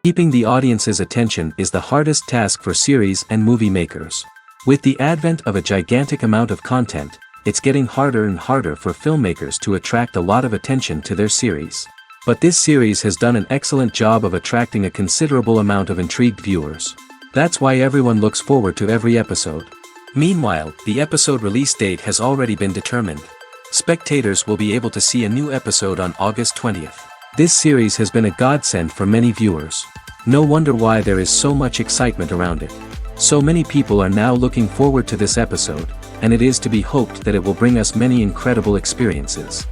Keeping the audience's attention is the hardest task for series and movie makers. With the advent of a gigantic amount of content, it's getting harder and harder for filmmakers to attract a lot of attention to their series. But this series has done an excellent job of attracting a considerable amount of intrigued viewers. That's why everyone looks forward to every episode. Meanwhile, the episode release date has already been determined. Spectators will be able to see a new episode on August 20th. This series has been a godsend for many viewers. No wonder why there is so much excitement around it. So many people are now looking forward to this episode, and it is to be hoped that it will bring us many incredible experiences.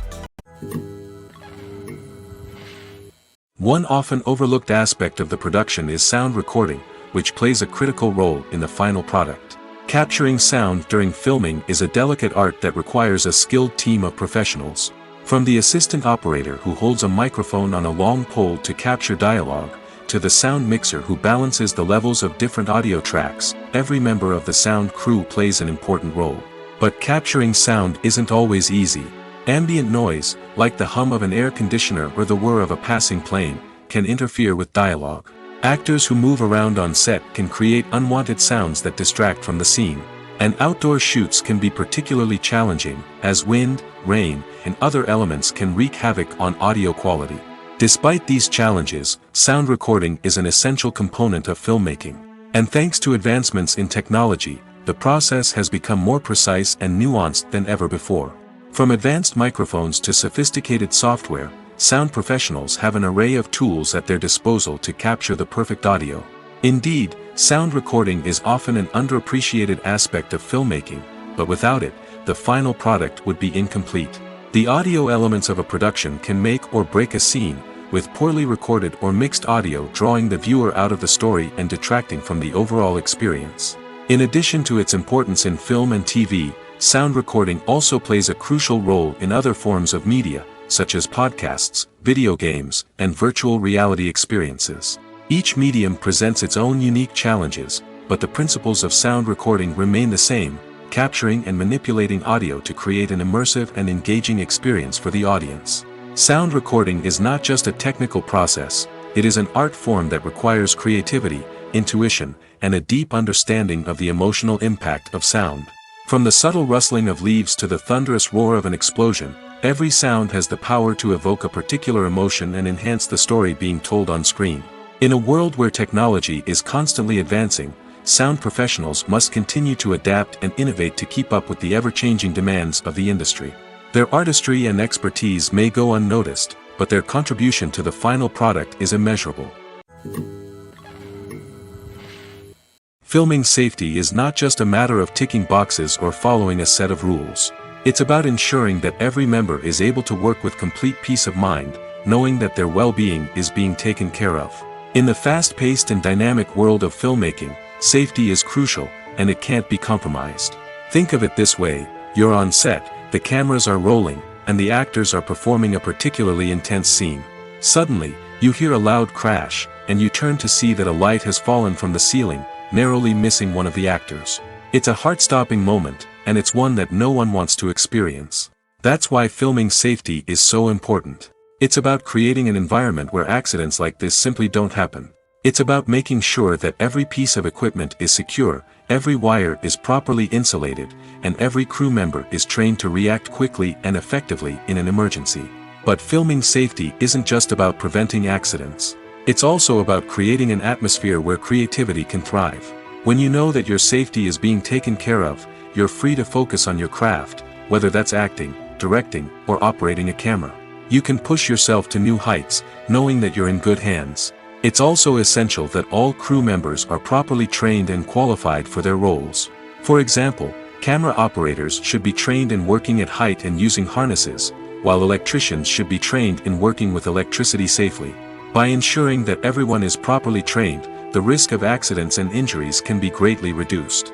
One often overlooked aspect of the production is sound recording, which plays a critical role in the final product. Capturing sound during filming is a delicate art that requires a skilled team of professionals. From the assistant operator who holds a microphone on a long pole to capture dialogue, to the sound mixer who balances the levels of different audio tracks, every member of the sound crew plays an important role. But capturing sound isn't always easy. Ambient noise, like the hum of an air conditioner or the whir of a passing plane, can interfere with dialogue. Actors who move around on set can create unwanted sounds that distract from the scene. And outdoor shoots can be particularly challenging, as wind, rain, and other elements can wreak havoc on audio quality. Despite these challenges, sound recording is an essential component of filmmaking. And thanks to advancements in technology, the process has become more precise and nuanced than ever before. From advanced microphones to sophisticated software, sound professionals have an array of tools at their disposal to capture the perfect audio. Indeed, sound recording is often an underappreciated aspect of filmmaking, but without it, the final product would be incomplete. The audio elements of a production can make or break a scene, with poorly recorded or mixed audio drawing the viewer out of the story and detracting from the overall experience. In addition to its importance in film and TV, sound recording also plays a crucial role in other forms of media, such as podcasts, video games, and virtual reality experiences. Each medium presents its own unique challenges, but the principles of sound recording remain the same, capturing and manipulating audio to create an immersive and engaging experience for the audience. Sound recording is not just a technical process, it is an art form that requires creativity, intuition, and a deep understanding of the emotional impact of sound. From the subtle rustling of leaves to the thunderous roar of an explosion, every sound has the power to evoke a particular emotion and enhance the story being told on screen. In a world where technology is constantly advancing, sound professionals must continue to adapt and innovate to keep up with the ever-changing demands of the industry. Their artistry and expertise may go unnoticed, but their contribution to the final product is immeasurable. Filming safety is not just a matter of ticking boxes or following a set of rules. It's about ensuring that every member is able to work with complete peace of mind, knowing that their well-being is being taken care of. In the fast-paced and dynamic world of filmmaking, safety is crucial, and it can't be compromised. Think of it this way: you're on set, the cameras are rolling, and the actors are performing a particularly intense scene. Suddenly, you hear a loud crash, and you turn to see that a light has fallen from the ceiling, narrowly missing one of the actors. It's a heart-stopping moment, and it's one that no one wants to experience. That's why filming safety is so important. It's about creating an environment where accidents like this simply don't happen. It's about making sure that every piece of equipment is secure, every wire is properly insulated, and every crew member is trained to react quickly and effectively in an emergency. But filming safety isn't just about preventing accidents. It's also about creating an atmosphere where creativity can thrive. When you know that your safety is being taken care of, you're free to focus on your craft, whether that's acting, directing, or operating a camera. You can push yourself to new heights, knowing that you're in good hands. It's also essential that all crew members are properly trained and qualified for their roles. For example, camera operators should be trained in working at height and using harnesses, while electricians should be trained in working with electricity safely. By ensuring that everyone is properly trained, the risk of accidents and injuries can be greatly reduced.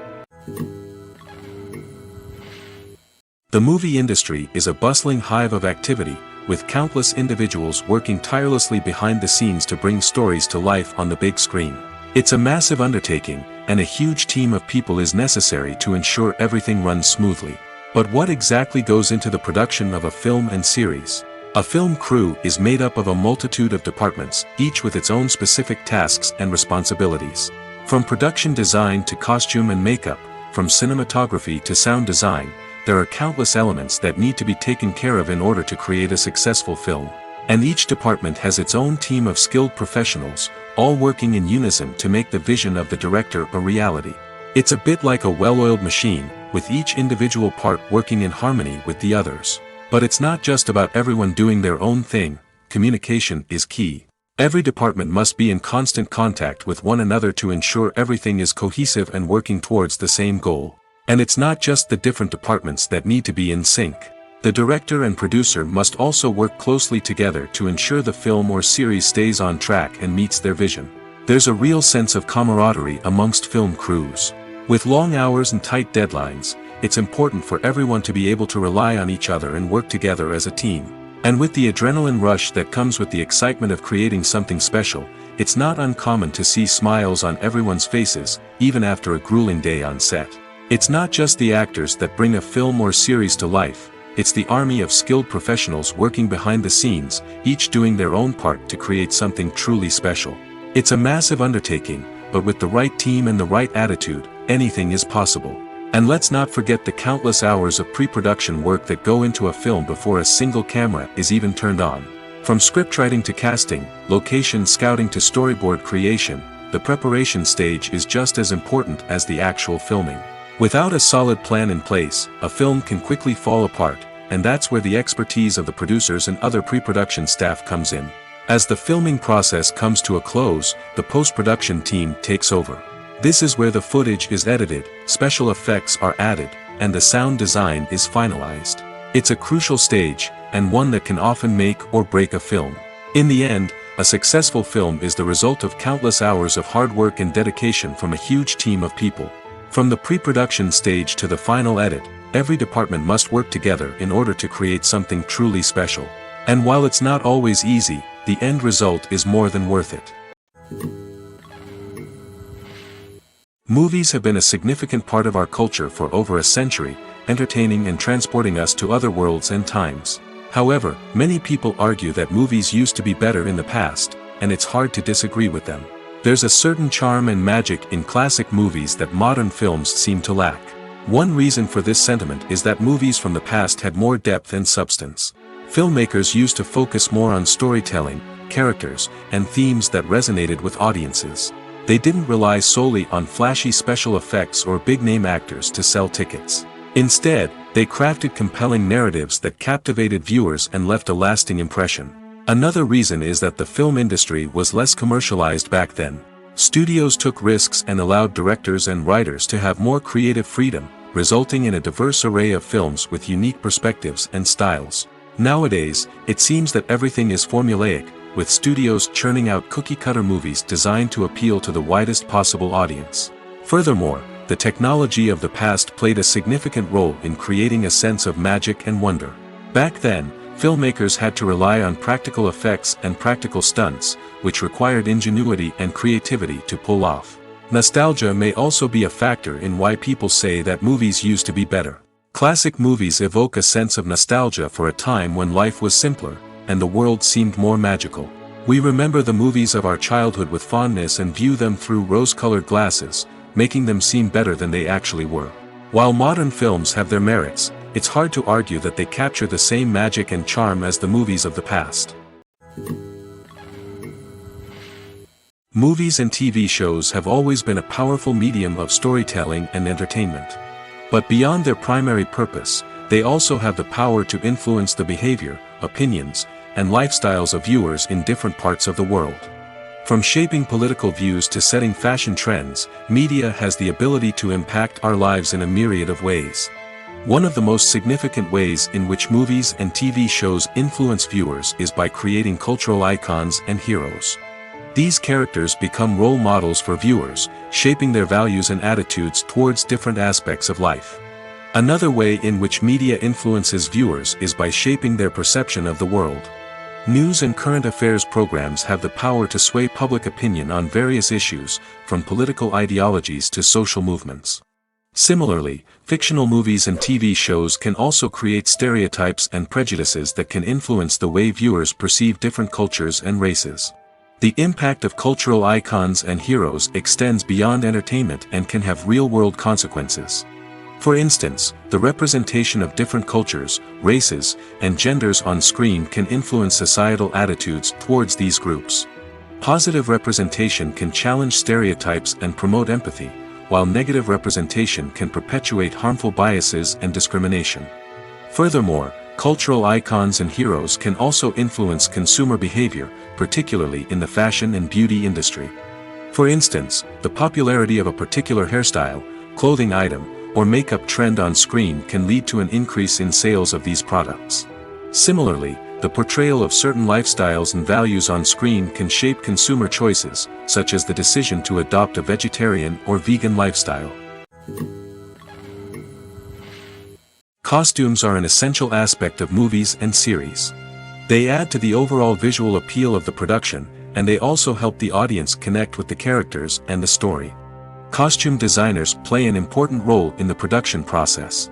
The movie industry is a bustling hive of activity, with countless individuals working tirelessly behind the scenes to bring stories to life on the big screen. It's a massive undertaking, and a huge team of people is necessary to ensure everything runs smoothly. But what exactly goes into the production of a film and series? A film crew is made up of a multitude of departments, each with its own specific tasks and responsibilities. From production design to costume and makeup, from cinematography to sound design, there are countless elements that need to be taken care of in order to create a successful film. And each department has its own team of skilled professionals, all working in unison to make the vision of the director a reality. It's a bit like a well-oiled machine, with each individual part working in harmony with the others. But it's not just about everyone doing their own thing. Communication is key. Every department must be in constant contact with one another to ensure everything is cohesive and working towards the same goal. And it's not just the different departments that need to be in sync. The director and producer must also work closely together to ensure the film or series stays on track and meets their vision. There's a real sense of camaraderie amongst film crews. With long hours and tight deadlines, it's important for everyone to be able to rely on each other and work together as a team. And with the adrenaline rush that comes with the excitement of creating something special, it's not uncommon to see smiles on everyone's faces, even after a grueling day on set. It's not just the actors that bring a film or series to life, it's the army of skilled professionals working behind the scenes, each doing their own part to create something truly special. It's a massive undertaking, but with the right team and the right attitude, anything is possible. And let's not forget the countless hours of pre-production work that go into a film before a single camera is even turned on. From scriptwriting to casting, location scouting to storyboard creation, the preparation stage is just as important as the actual filming. Without a solid plan in place, a film can quickly fall apart, and that's where the expertise of the producers and other pre-production staff comes in. As the filming process comes to a close, the post-production team takes over. This is where the footage is edited, special effects are added, and the sound design is finalized. It's a crucial stage, and one that can often make or break a film. In the end, a successful film is the result of countless hours of hard work and dedication from a huge team of people. From the pre-production stage to the final edit, every department must work together in order to create something truly special. And while it's not always easy, the end result is more than worth it. Movies have been a significant part of our culture for over a century, entertaining and transporting us to other worlds and times. However, many people argue that movies used to be better in the past, and it's hard to disagree with them. There's a certain charm and magic in classic movies that modern films seem to lack. One reason for this sentiment is that movies from the past had more depth and substance. Filmmakers used to focus more on storytelling, characters, and themes that resonated with audiences. They didn't rely solely on flashy special effects or big-name actors to sell tickets. Instead, they crafted compelling narratives that captivated viewers and left a lasting impression. Another reason is that the film industry was less commercialized back then. Studios took risks and allowed directors and writers to have more creative freedom, resulting in a diverse array of films with unique perspectives and styles. Nowadays, it seems that everything is formulaic, with studios churning out cookie-cutter movies designed to appeal to the widest possible audience. Furthermore, the technology of the past played a significant role in creating a sense of magic and wonder. Back then, filmmakers had to rely on practical effects and practical stunts, which required ingenuity and creativity to pull off. Nostalgia may also be a factor in why people say that movies used to be better. Classic movies evoke a sense of nostalgia for a time when life was simpler, and the world seemed more magical. We remember the movies of our childhood with fondness and view them through rose-colored glasses, making them seem better than they actually were. While modern films have their merits, it's hard to argue that they capture the same magic and charm as the movies of the past. Movies and TV shows have always been a powerful medium of storytelling and entertainment. But beyond their primary purpose, they also have the power to influence the behavior, opinions, and lifestyles of viewers in different parts of the world. From shaping political views to setting fashion trends, media has the ability to impact our lives in a myriad of ways. One of the most significant ways in which movies and TV shows influence viewers is by creating cultural icons and heroes. These characters become role models for viewers, shaping their values and attitudes towards different aspects of life. Another way in which media influences viewers is by shaping their perception of the world. News and current affairs programs have the power to sway public opinion on various issues, from political ideologies to social movements. Similarly, fictional movies and TV shows can also create stereotypes and prejudices that can influence the way viewers perceive different cultures and races. The impact of cultural icons and heroes extends beyond entertainment and can have real-world consequences. For instance, the representation of different cultures, races, and genders on screen can influence societal attitudes towards these groups. Positive representation can challenge stereotypes and promote empathy, while negative representation can perpetuate harmful biases and discrimination. Furthermore, cultural icons and heroes can also influence consumer behavior, particularly in the fashion and beauty industry. For instance, the popularity of a particular hairstyle, clothing item, or makeup trend on screen can lead to an increase in sales of these products. Similarly, the portrayal of certain lifestyles and values on screen can shape consumer choices, such as the decision to adopt a vegetarian or vegan lifestyle. Costumes are an essential aspect of movies and series. They add to the overall visual appeal of the production, and they also help the audience connect with the characters and the story. Costume designers play an important role in the production process.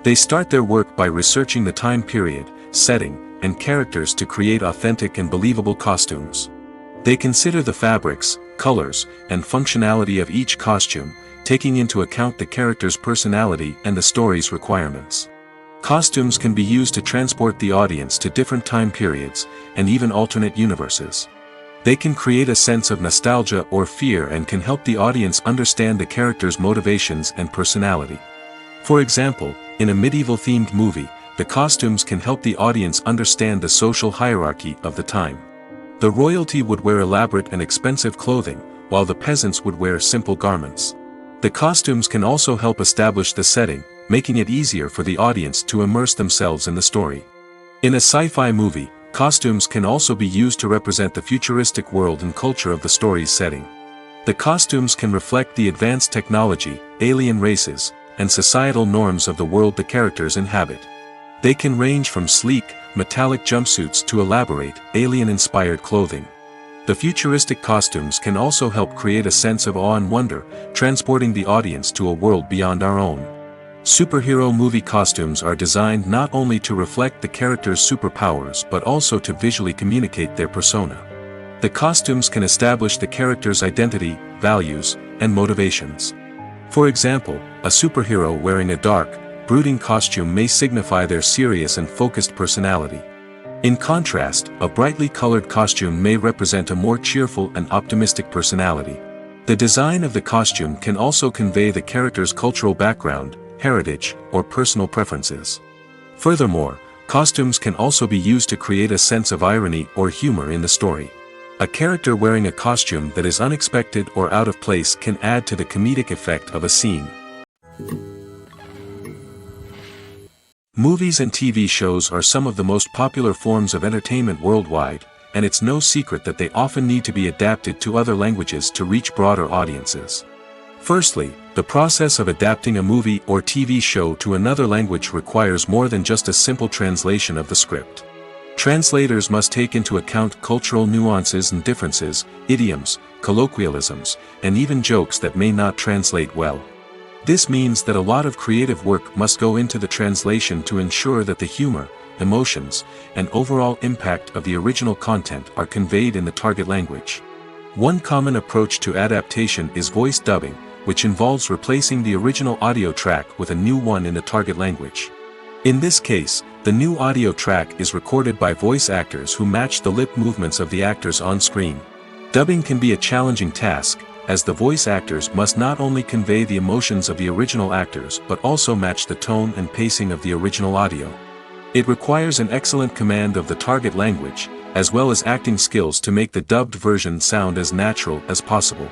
They start their work by researching the time period, setting, and characters to create authentic and believable costumes. They consider the fabrics, colors, and functionality of each costume, taking into account the character's personality and the story's requirements. Costumes can be used to transport the audience to different time periods, and even alternate universes. They can create a sense of nostalgia or fear and can help the audience understand the character's motivations and personality. For example, in a medieval-themed movie, the costumes can help the audience understand the social hierarchy of the time. The royalty would wear elaborate and expensive clothing, while the peasants would wear simple garments. The costumes can also help establish the setting, making it easier for the audience to immerse themselves in the story. In a sci-fi movie, costumes can also be used to represent the futuristic world and culture of the story's setting. The costumes can reflect the advanced technology, alien races, and societal norms of the world the characters inhabit. They can range from sleek, metallic jumpsuits to elaborate, alien-inspired clothing. The futuristic costumes can also help create a sense of awe and wonder, transporting the audience to a world beyond our own. Superhero movie costumes are designed not only to reflect the character's superpowers but also to visually communicate their persona. The costumes can establish the character's identity, values, and motivations. For example, a superhero wearing a dark, brooding costume may signify their serious and focused personality. In contrast, a brightly colored costume may represent a more cheerful and optimistic personality. The design of the costume can also convey the character's cultural background, heritage, or personal preferences. Furthermore, costumes can also be used to create a sense of irony or humor in the story. A character wearing a costume that is unexpected or out of place can add to the comedic effect of a scene. Movies and TV shows are some of the most popular forms of entertainment worldwide, and it's no secret that they often need to be adapted to other languages to reach broader audiences. Firstly, the process of adapting a movie or TV show to another language requires more than just a simple translation of the script. Translators must take into account cultural nuances and differences, idioms, colloquialisms, and even jokes that may not translate well. This means that a lot of creative work must go into the translation to ensure that the humor, emotions, and overall impact of the original content are conveyed in the target language. One common approach to adaptation is voice dubbing, which involves replacing the original audio track with a new one in the target language. In this case, the new audio track is recorded by voice actors who match the lip movements of the actors on screen. Dubbing can be a challenging task, as the voice actors must not only convey the emotions of the original actors but also match the tone and pacing of the original audio. It requires an excellent command of the target language, as well as acting skills to make the dubbed version sound as natural as possible.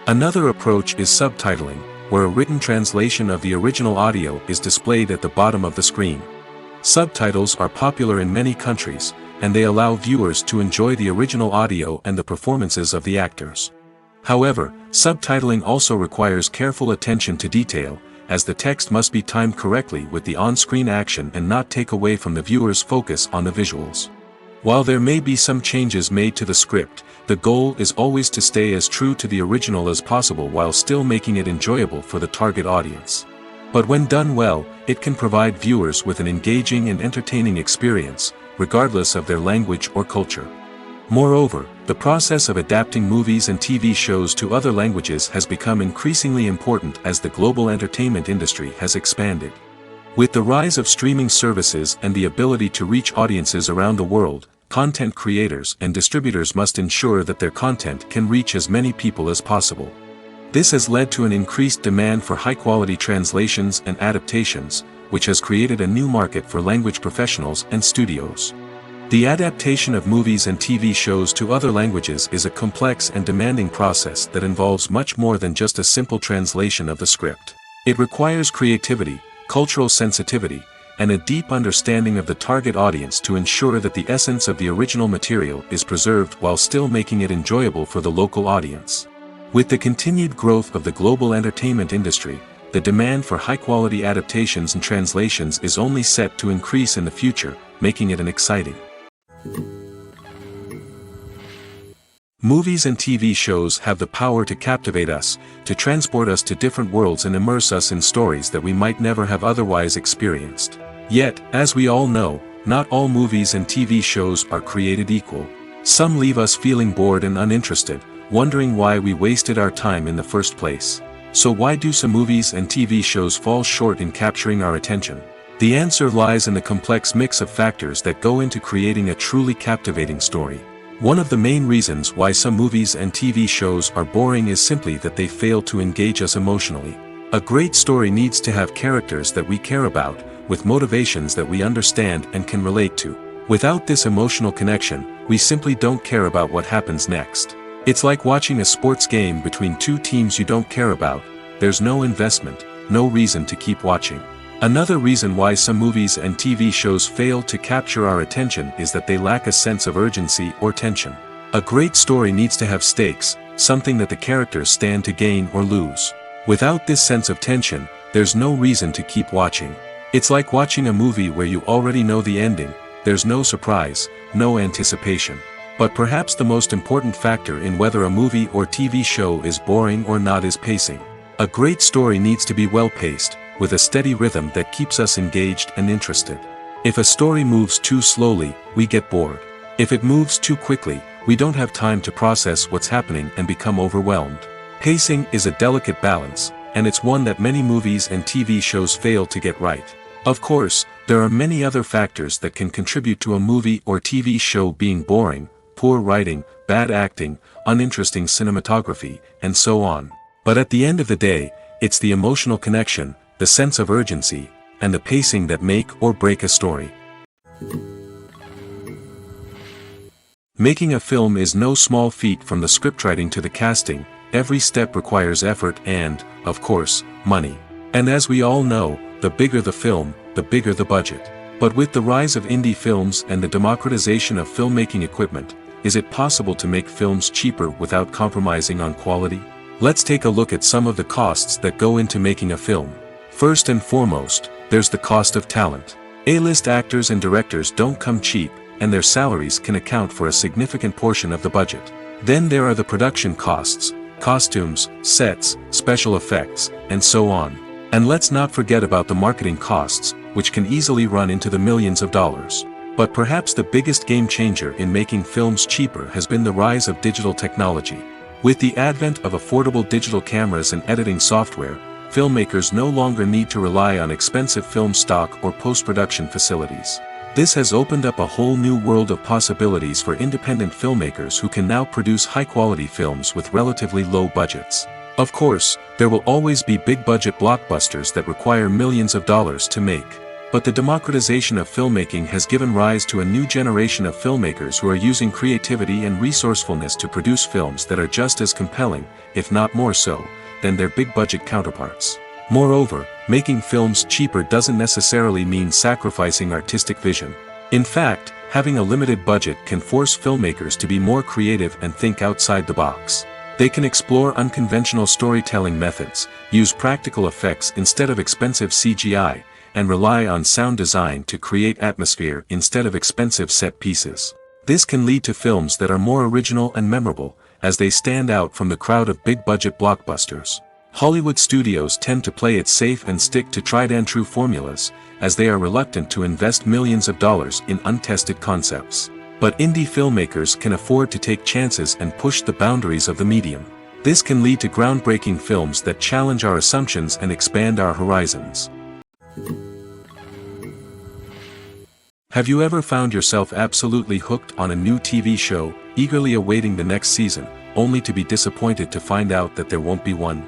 Another approach is subtitling, where a written translation of the original audio is displayed at the bottom of the screen. Subtitles are popular in many countries, and they allow viewers to enjoy the original audio and the performances of the actors. However, subtitling also requires careful attention to detail, as the text must be timed correctly with the on-screen action and not take away from the viewer's focus on the visuals. While there may be some changes made to the script, the goal is always to stay as true to the original as possible while still making it enjoyable for the target audience. But when done well, it can provide viewers with an engaging and entertaining experience, regardless of their language or culture. Moreover, the process of adapting movies and TV shows to other languages has become increasingly important as the global entertainment industry has expanded. With the rise of streaming services and the ability to reach audiences around the world, content creators and distributors must ensure that their content can reach as many people as possible. This has led to an increased demand for high-quality translations and adaptations, which has created a new market for language professionals and studios. The adaptation of movies and TV shows to other languages is a complex and demanding process that involves much more than just a simple translation of the script. It requires creativity, cultural sensitivity, and a deep understanding of the target audience to ensure that the essence of the original material is preserved while still making it enjoyable for the local audience. With the continued growth of the global entertainment industry, the demand for high-quality adaptations and translations is only set to increase in the future, making it an exciting. Movies and TV shows have the power to captivate us, to transport us to different worlds and immerse us in stories that we might never have otherwise experienced. Yet, as we all know, not all movies and TV shows are created equal. Some leave us feeling bored and uninterested, wondering why we wasted our time in the first place. So why do some movies and TV shows fall short in capturing our attention? The answer lies in the complex mix of factors that go into creating a truly captivating story. One of the main reasons why some movies and TV shows are boring is simply that they fail to engage us emotionally. A great story needs to have characters that we care about, with motivations that we understand and can relate to. Without this emotional connection, we simply don't care about what happens next. It's like watching a sports game between two teams you don't care about. There's no investment, no reason to keep watching. Another reason why some movies and TV shows fail to capture our attention is that they lack a sense of urgency or tension. A great story needs to have stakes, something that the characters stand to gain or lose. Without this sense of tension, there's no reason to keep watching. It's like watching a movie where you already know the ending. There's no surprise, no anticipation. But perhaps the most important factor in whether a movie or TV show is boring or not is pacing. A great story needs to be well-paced, with a steady rhythm that keeps us engaged and interested. If a story moves too slowly, we get bored. If it moves too quickly, we don't have time to process what's happening and become overwhelmed. Pacing is a delicate balance, and it's one that many movies and TV shows fail to get right. Of course, there are many other factors that can contribute to a movie or TV show being boring: poor writing, bad acting, uninteresting cinematography, and so on. But at the end of the day, it's the emotional connection, the sense of urgency, and the pacing that make or break a story. Making a film is no small feat. From the scriptwriting to the casting, every step requires effort and, of course, money. And as we all know, the bigger the film, the bigger the budget. But with the rise of indie films and the democratization of filmmaking equipment, is it possible to make films cheaper without compromising on quality? Let's take a look at some of the costs that go into making a film. First and foremost, there's the cost of talent. A-list actors and directors don't come cheap, and their salaries can account for a significant portion of the budget. Then there are the production costs: costumes, sets, special effects, and so on. And let's not forget about the marketing costs, which can easily run into the millions of dollars. But perhaps the biggest game changer in making films cheaper has been the rise of digital technology. With the advent of affordable digital cameras and editing software, filmmakers no longer need to rely on expensive film stock or post-production facilities. This has opened up a whole new world of possibilities for independent filmmakers who can now produce high-quality films with relatively low budgets. Of course, there will always be big-budget blockbusters that require millions of dollars to make. But the democratization of filmmaking has given rise to a new generation of filmmakers who are using creativity and resourcefulness to produce films that are just as compelling, if not more so, than their big-budget counterparts. Moreover, making films cheaper doesn't necessarily mean sacrificing artistic vision. In fact, having a limited budget can force filmmakers to be more creative and think outside the box. They can explore unconventional storytelling methods, use practical effects instead of expensive CGI, and rely on sound design to create atmosphere instead of expensive set pieces. This can lead to films that are more original and memorable, as they stand out from the crowd of big-budget blockbusters. Hollywood studios tend to play it safe and stick to tried-and-true formulas, as they are reluctant to invest millions of dollars in untested concepts. But indie filmmakers can afford to take chances and push the boundaries of the medium. This can lead to groundbreaking films that challenge our assumptions and expand our horizons. Have you ever found yourself absolutely hooked on a new TV show, eagerly awaiting the next season, only to be disappointed to find out that there won't be one?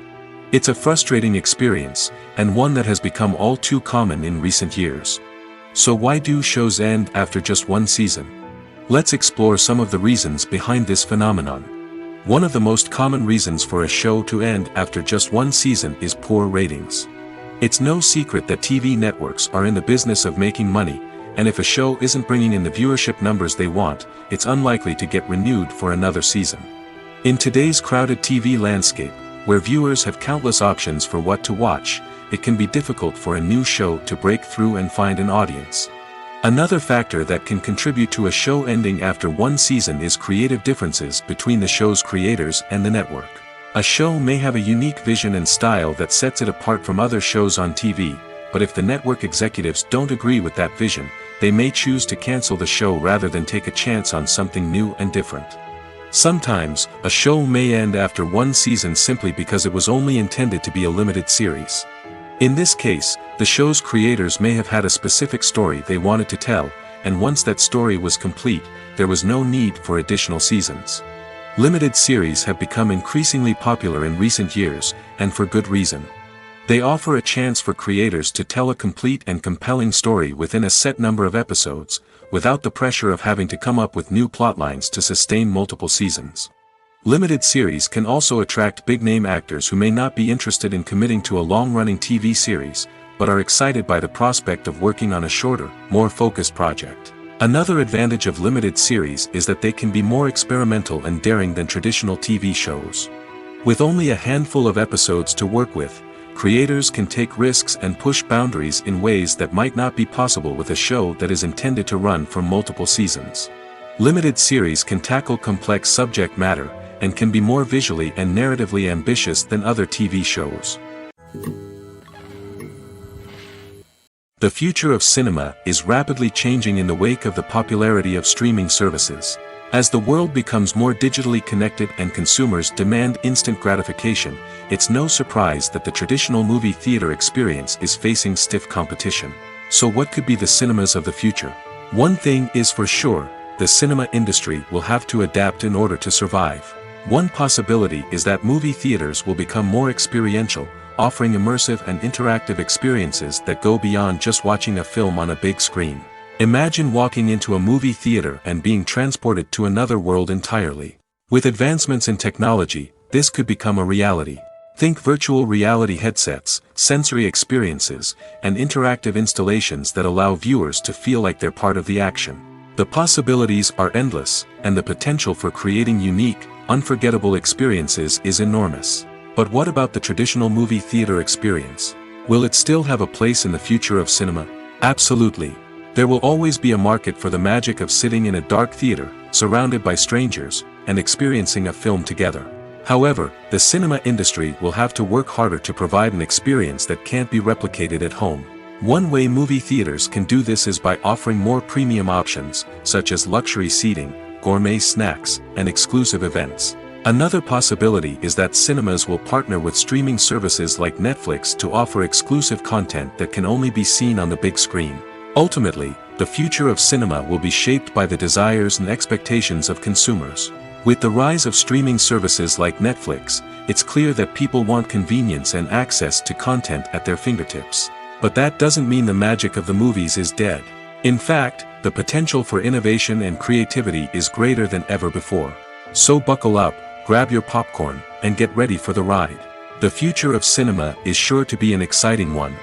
It's a frustrating experience, and one that has become all too common in recent years. So why do shows end after just one season? Let's explore some of the reasons behind this phenomenon. One of the most common reasons for a show to end after just one season is poor ratings. It's no secret that TV networks are in the business of making money, and if a show isn't bringing in the viewership numbers they want, it's unlikely to get renewed for another season. In today's crowded TV landscape, where viewers have countless options for what to watch, it can be difficult for a new show to break through and find an audience. Another factor that can contribute to a show ending after one season is creative differences between the show's creators and the network. A show may have a unique vision and style that sets it apart from other shows on TV, but if the network executives don't agree with that vision, they may choose to cancel the show rather than take a chance on something new and different. Sometimes, a show may end after one season simply because it was only intended to be a limited series. In this case, the show's creators may have had a specific story they wanted to tell, and once that story was complete, there was no need for additional seasons. Limited series have become increasingly popular in recent years, and for good reason. They offer a chance for creators to tell a complete and compelling story within a set number of episodes, without the pressure of having to come up with new plotlines to sustain multiple seasons. Limited series can also attract big-name actors who may not be interested in committing to a long-running TV series, but are excited by the prospect of working on a shorter, more focused project. Another advantage of limited series is that they can be more experimental and daring than traditional TV shows. With only a handful of episodes to work with, creators can take risks and push boundaries in ways that might not be possible with a show that is intended to run for multiple seasons. Limited series can tackle complex subject matter, and can be more visually and narratively ambitious than other TV shows. The future of cinema is rapidly changing in the wake of the popularity of streaming services. As the world becomes more digitally connected and consumers demand instant gratification, it's no surprise that the traditional movie theater experience is facing stiff competition. So what could be the cinemas of the future? One thing is for sure, the cinema industry will have to adapt in order to survive. One possibility is that movie theaters will become more experiential, offering immersive and interactive experiences that go beyond just watching a film on a big screen. Imagine walking into a movie theater and being transported to another world entirely. With advancements in technology, this could become a reality. Think virtual reality headsets, sensory experiences, and interactive installations that allow viewers to feel like they're part of the action. The possibilities are endless, and the potential for creating unique, unforgettable experiences is enormous. But what about the traditional movie theater experience? Will it still have a place in the future of cinema? Absolutely. There will always be a market for the magic of sitting in a dark theater, surrounded by strangers, and experiencing a film together. However, the cinema industry will have to work harder to provide an experience that can't be replicated at home. One way movie theaters can do this is by offering more premium options, such as luxury seating, gourmet snacks, and exclusive events. Another possibility is that cinemas will partner with streaming services like Netflix to offer exclusive content that can only be seen on the big screen. Ultimately, the future of cinema will be shaped by the desires and expectations of consumers. With the rise of streaming services like Netflix, it's clear that people want convenience and access to content at their fingertips. But that doesn't mean the magic of the movies is dead. In fact, the potential for innovation and creativity is greater than ever before. So buckle up, grab your popcorn, and get ready for the ride. The future of cinema is sure to be an exciting one.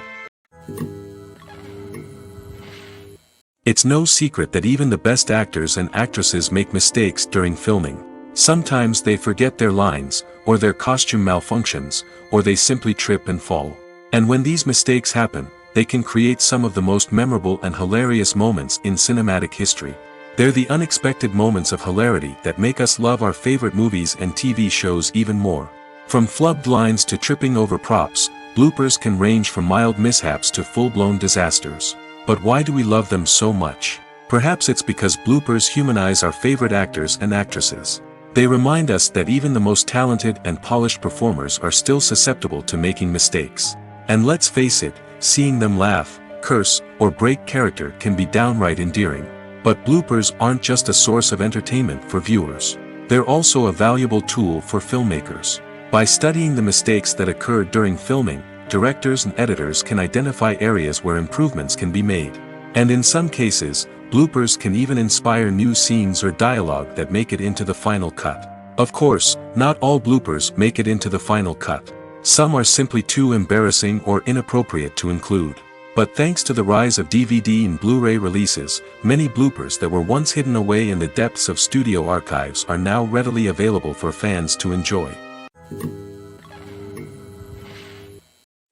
It's no secret that even the best actors and actresses make mistakes during filming. Sometimes they forget their lines, or their costume malfunctions, or they simply trip and fall. And when these mistakes happen, they can create some of the most memorable and hilarious moments in cinematic history. They're the unexpected moments of hilarity that make us love our favorite movies and TV shows even more. From flubbed lines to tripping over props, bloopers can range from mild mishaps to full-blown disasters. But why do we love them so much? Perhaps it's because bloopers humanize our favorite actors and actresses. They remind us that even the most talented and polished performers are still susceptible to making mistakes. And let's face it, seeing them laugh, curse, or break character can be downright endearing. But bloopers aren't just a source of entertainment for viewers. They're also a valuable tool for filmmakers. By studying the mistakes that occurred during filming, directors and editors can identify areas where improvements can be made. And in some cases, bloopers can even inspire new scenes or dialogue that make it into the final cut. Of course, not all bloopers make it into the final cut. Some are simply too embarrassing or inappropriate to include. But thanks to the rise of DVD and Blu-ray releases, many bloopers that were once hidden away in the depths of studio archives are now readily available for fans to enjoy.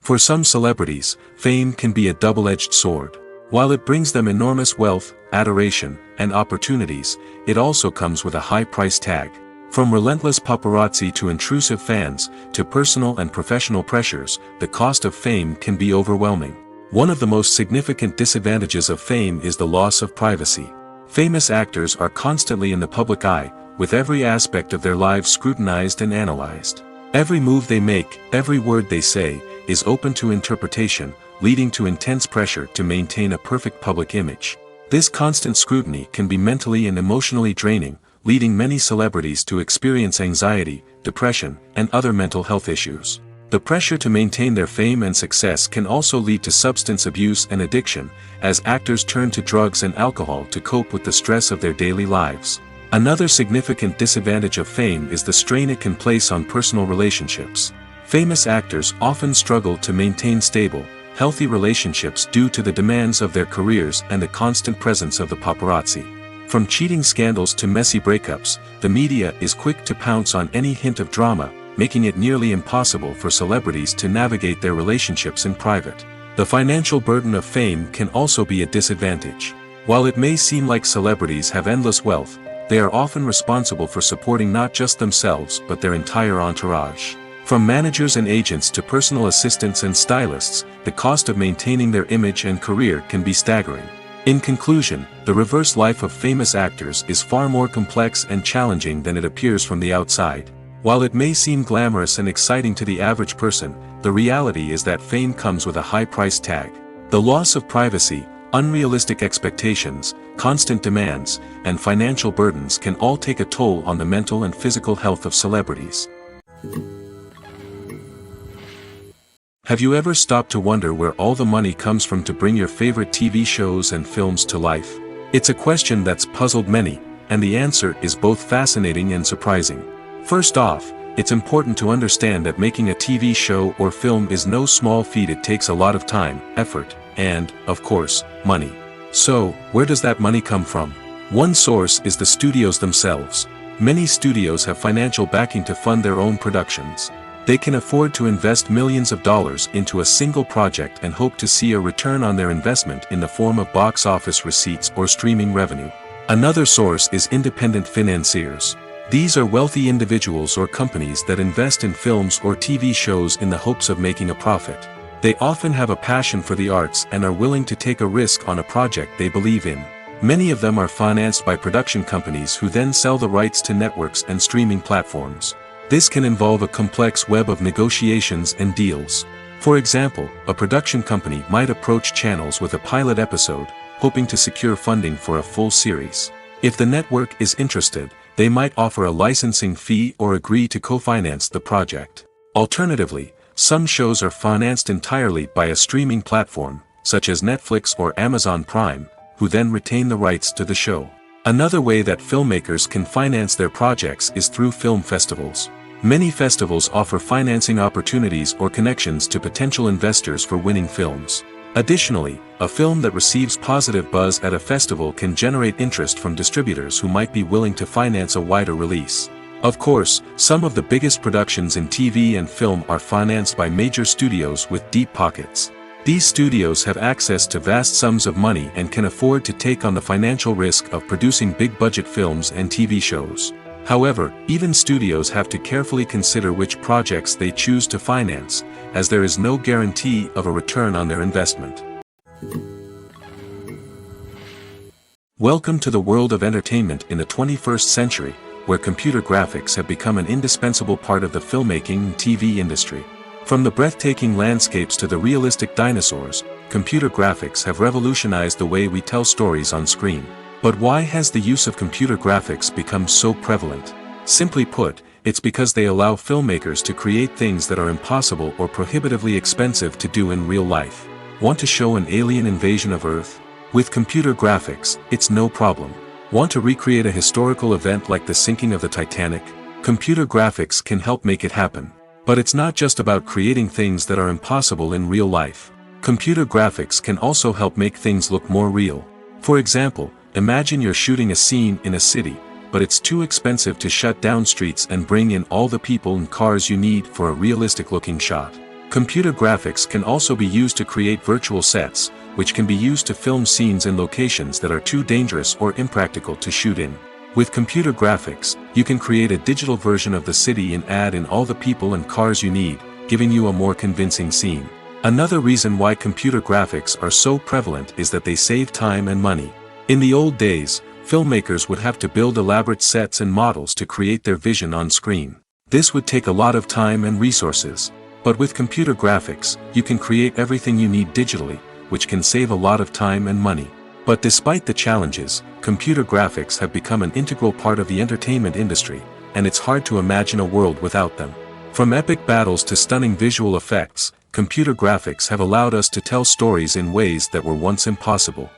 For some celebrities, fame can be a double-edged sword. While it brings them enormous wealth, adoration, and opportunities, it also comes with a high price tag. From relentless paparazzi to intrusive fans, to personal and professional pressures, the cost of fame can be overwhelming. One of the most significant disadvantages of fame is the loss of privacy. Famous actors are constantly in the public eye, with every aspect of their lives scrutinized and analyzed. Every move they make, every word they say, is open to interpretation, leading to intense pressure to maintain a perfect public image. This constant scrutiny can be mentally and emotionally draining, leading many celebrities to experience anxiety, depression, and other mental health issues. The pressure to maintain their fame and success can also lead to substance abuse and addiction, as actors turn to drugs and alcohol to cope with the stress of their daily lives. Another significant disadvantage of fame is the strain it can place on personal relationships. Famous actors often struggle to maintain stable, healthy relationships due to the demands of their careers and the constant presence of the paparazzi. From cheating scandals to messy breakups, the media is quick to pounce on any hint of drama, making it nearly impossible for celebrities to navigate their relationships in private. The financial burden of fame can also be a disadvantage. While it may seem like celebrities have endless wealth, they are often responsible for supporting not just themselves but their entire entourage. From managers and agents to personal assistants and stylists, the cost of maintaining their image and career can be staggering. In conclusion, the reverse life of famous actors is far more complex and challenging than it appears from the outside. While it may seem glamorous and exciting to the average person, the reality is that fame comes with a high price tag. The loss of privacy, unrealistic expectations, constant demands, and financial burdens can all take a toll on the mental and physical health of celebrities. Have you ever stopped to wonder where all the money comes from to bring your favorite TV shows and films to life? It's a question that's puzzled many, and the answer is both fascinating and surprising. First off, it's important to understand that making a TV show or film is no small feat. It takes a lot of time, effort, and, of course, money. So, where does that money come from? One source is the studios themselves. Many studios have financial backing to fund their own productions. They can afford to invest millions of dollars into a single project and hope to see a return on their investment in the form of box office receipts or streaming revenue. Another source is independent financiers. These are wealthy individuals or companies that invest in films or TV shows in the hopes of making a profit. They often have a passion for the arts and are willing to take a risk on a project they believe in. Many of them are financed by production companies who then sell the rights to networks and streaming platforms. This can involve a complex web of negotiations and deals. For example, a production company might approach channels with a pilot episode, hoping to secure funding for a full series. If the network is interested, they might offer a licensing fee or agree to co-finance the project. Alternatively, some shows are financed entirely by a streaming platform, such as Netflix or Amazon Prime, who then retain the rights to the show. Another way that filmmakers can finance their projects is through film festivals. Many festivals offer financing opportunities or connections to potential investors for winning films. Additionally, a film that receives positive buzz at a festival can generate interest from distributors who might be willing to finance a wider release. Of course, some of the biggest productions in TV and film are financed by major studios with deep pockets. These studios have access to vast sums of money and can afford to take on the financial risk of producing big-budget films and TV shows. However, even studios have to carefully consider which projects they choose to finance, as there is no guarantee of a return on their investment. Welcome to the world of entertainment in the 21st century, where computer graphics have become an indispensable part of the filmmaking and TV industry. From the breathtaking landscapes to the realistic dinosaurs, computer graphics have revolutionized the way we tell stories on screen. But why has the use of computer graphics become so prevalent? Simply put, it's because they allow filmmakers to create things that are impossible or prohibitively expensive to do in real life. Want to show an alien invasion of Earth? With computer graphics, it's no problem. Want to recreate a historical event like the sinking of the Titanic? Computer graphics can help make it happen. But it's not just about creating things that are impossible in real life. Computer graphics can also help make things look more real. For example, imagine you're shooting a scene in a city, but it's too expensive to shut down streets and bring in all the people and cars you need for a realistic-looking shot. Computer graphics can also be used to create virtual sets, which can be used to film scenes in locations that are too dangerous or impractical to shoot in. With computer graphics, you can create a digital version of the city and add in all the people and cars you need, giving you a more convincing scene. Another reason why computer graphics are so prevalent is that they save time and money. In the old days, filmmakers would have to build elaborate sets and models to create their vision on screen. This would take a lot of time and resources. But with computer graphics, you can create everything you need digitally, which can save a lot of time and money. But despite the challenges, computer graphics have become an integral part of the entertainment industry, and it's hard to imagine a world without them. From epic battles to stunning visual effects, computer graphics have allowed us to tell stories in ways that were once impossible.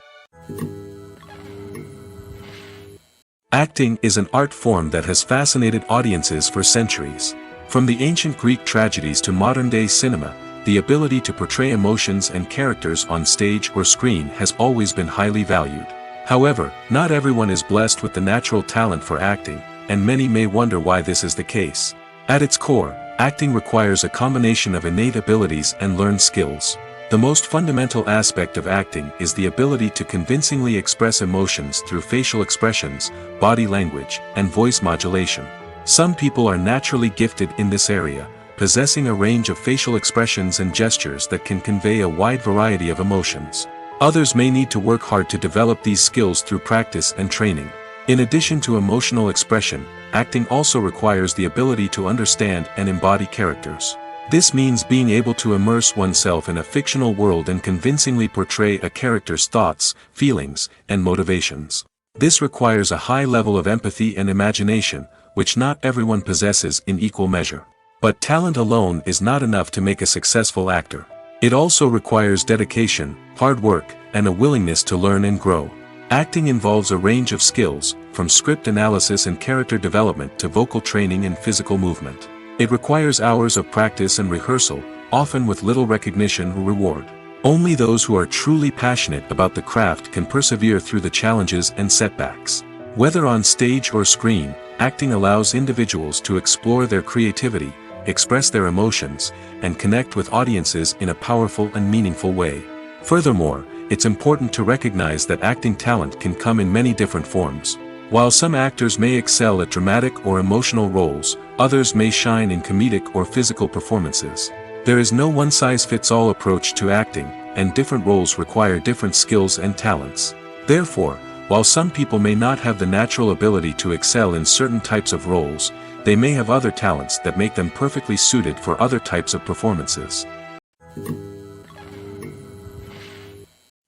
Acting is an art form that has fascinated audiences for centuries. From the ancient Greek tragedies to modern-day cinema, the ability to portray emotions and characters on stage or screen has always been highly valued. However, not everyone is blessed with the natural talent for acting, and many may wonder why this is the case. At its core, acting requires a combination of innate abilities and learned skills. The most fundamental aspect of acting is the ability to convincingly express emotions through facial expressions, body language, and voice modulation. Some people are naturally gifted in this area, possessing a range of facial expressions and gestures that can convey a wide variety of emotions. Others may need to work hard to develop these skills through practice and training. In addition to emotional expression, acting also requires the ability to understand and embody characters. This means being able to immerse oneself in a fictional world and convincingly portray a character's thoughts, feelings, and motivations. This requires a high level of empathy and imagination, which not everyone possesses in equal measure. But talent alone is not enough to make a successful actor. It also requires dedication, hard work, and a willingness to learn and grow. Acting involves a range of skills, from script analysis and character development to vocal training and physical movement. It requires hours of practice and rehearsal, often with little recognition or reward. Only those who are truly passionate about the craft can persevere through the challenges and setbacks. Whether on stage or screen, acting allows individuals to explore their creativity, express their emotions, and connect with audiences in a powerful and meaningful way. Furthermore, it's important to recognize that acting talent can come in many different forms. While some actors may excel at dramatic or emotional roles, others may shine in comedic or physical performances. There is no one-size-fits-all approach to acting, and different roles require different skills and talents. Therefore, while some people may not have the natural ability to excel in certain types of roles, they may have other talents that make them perfectly suited for other types of performances.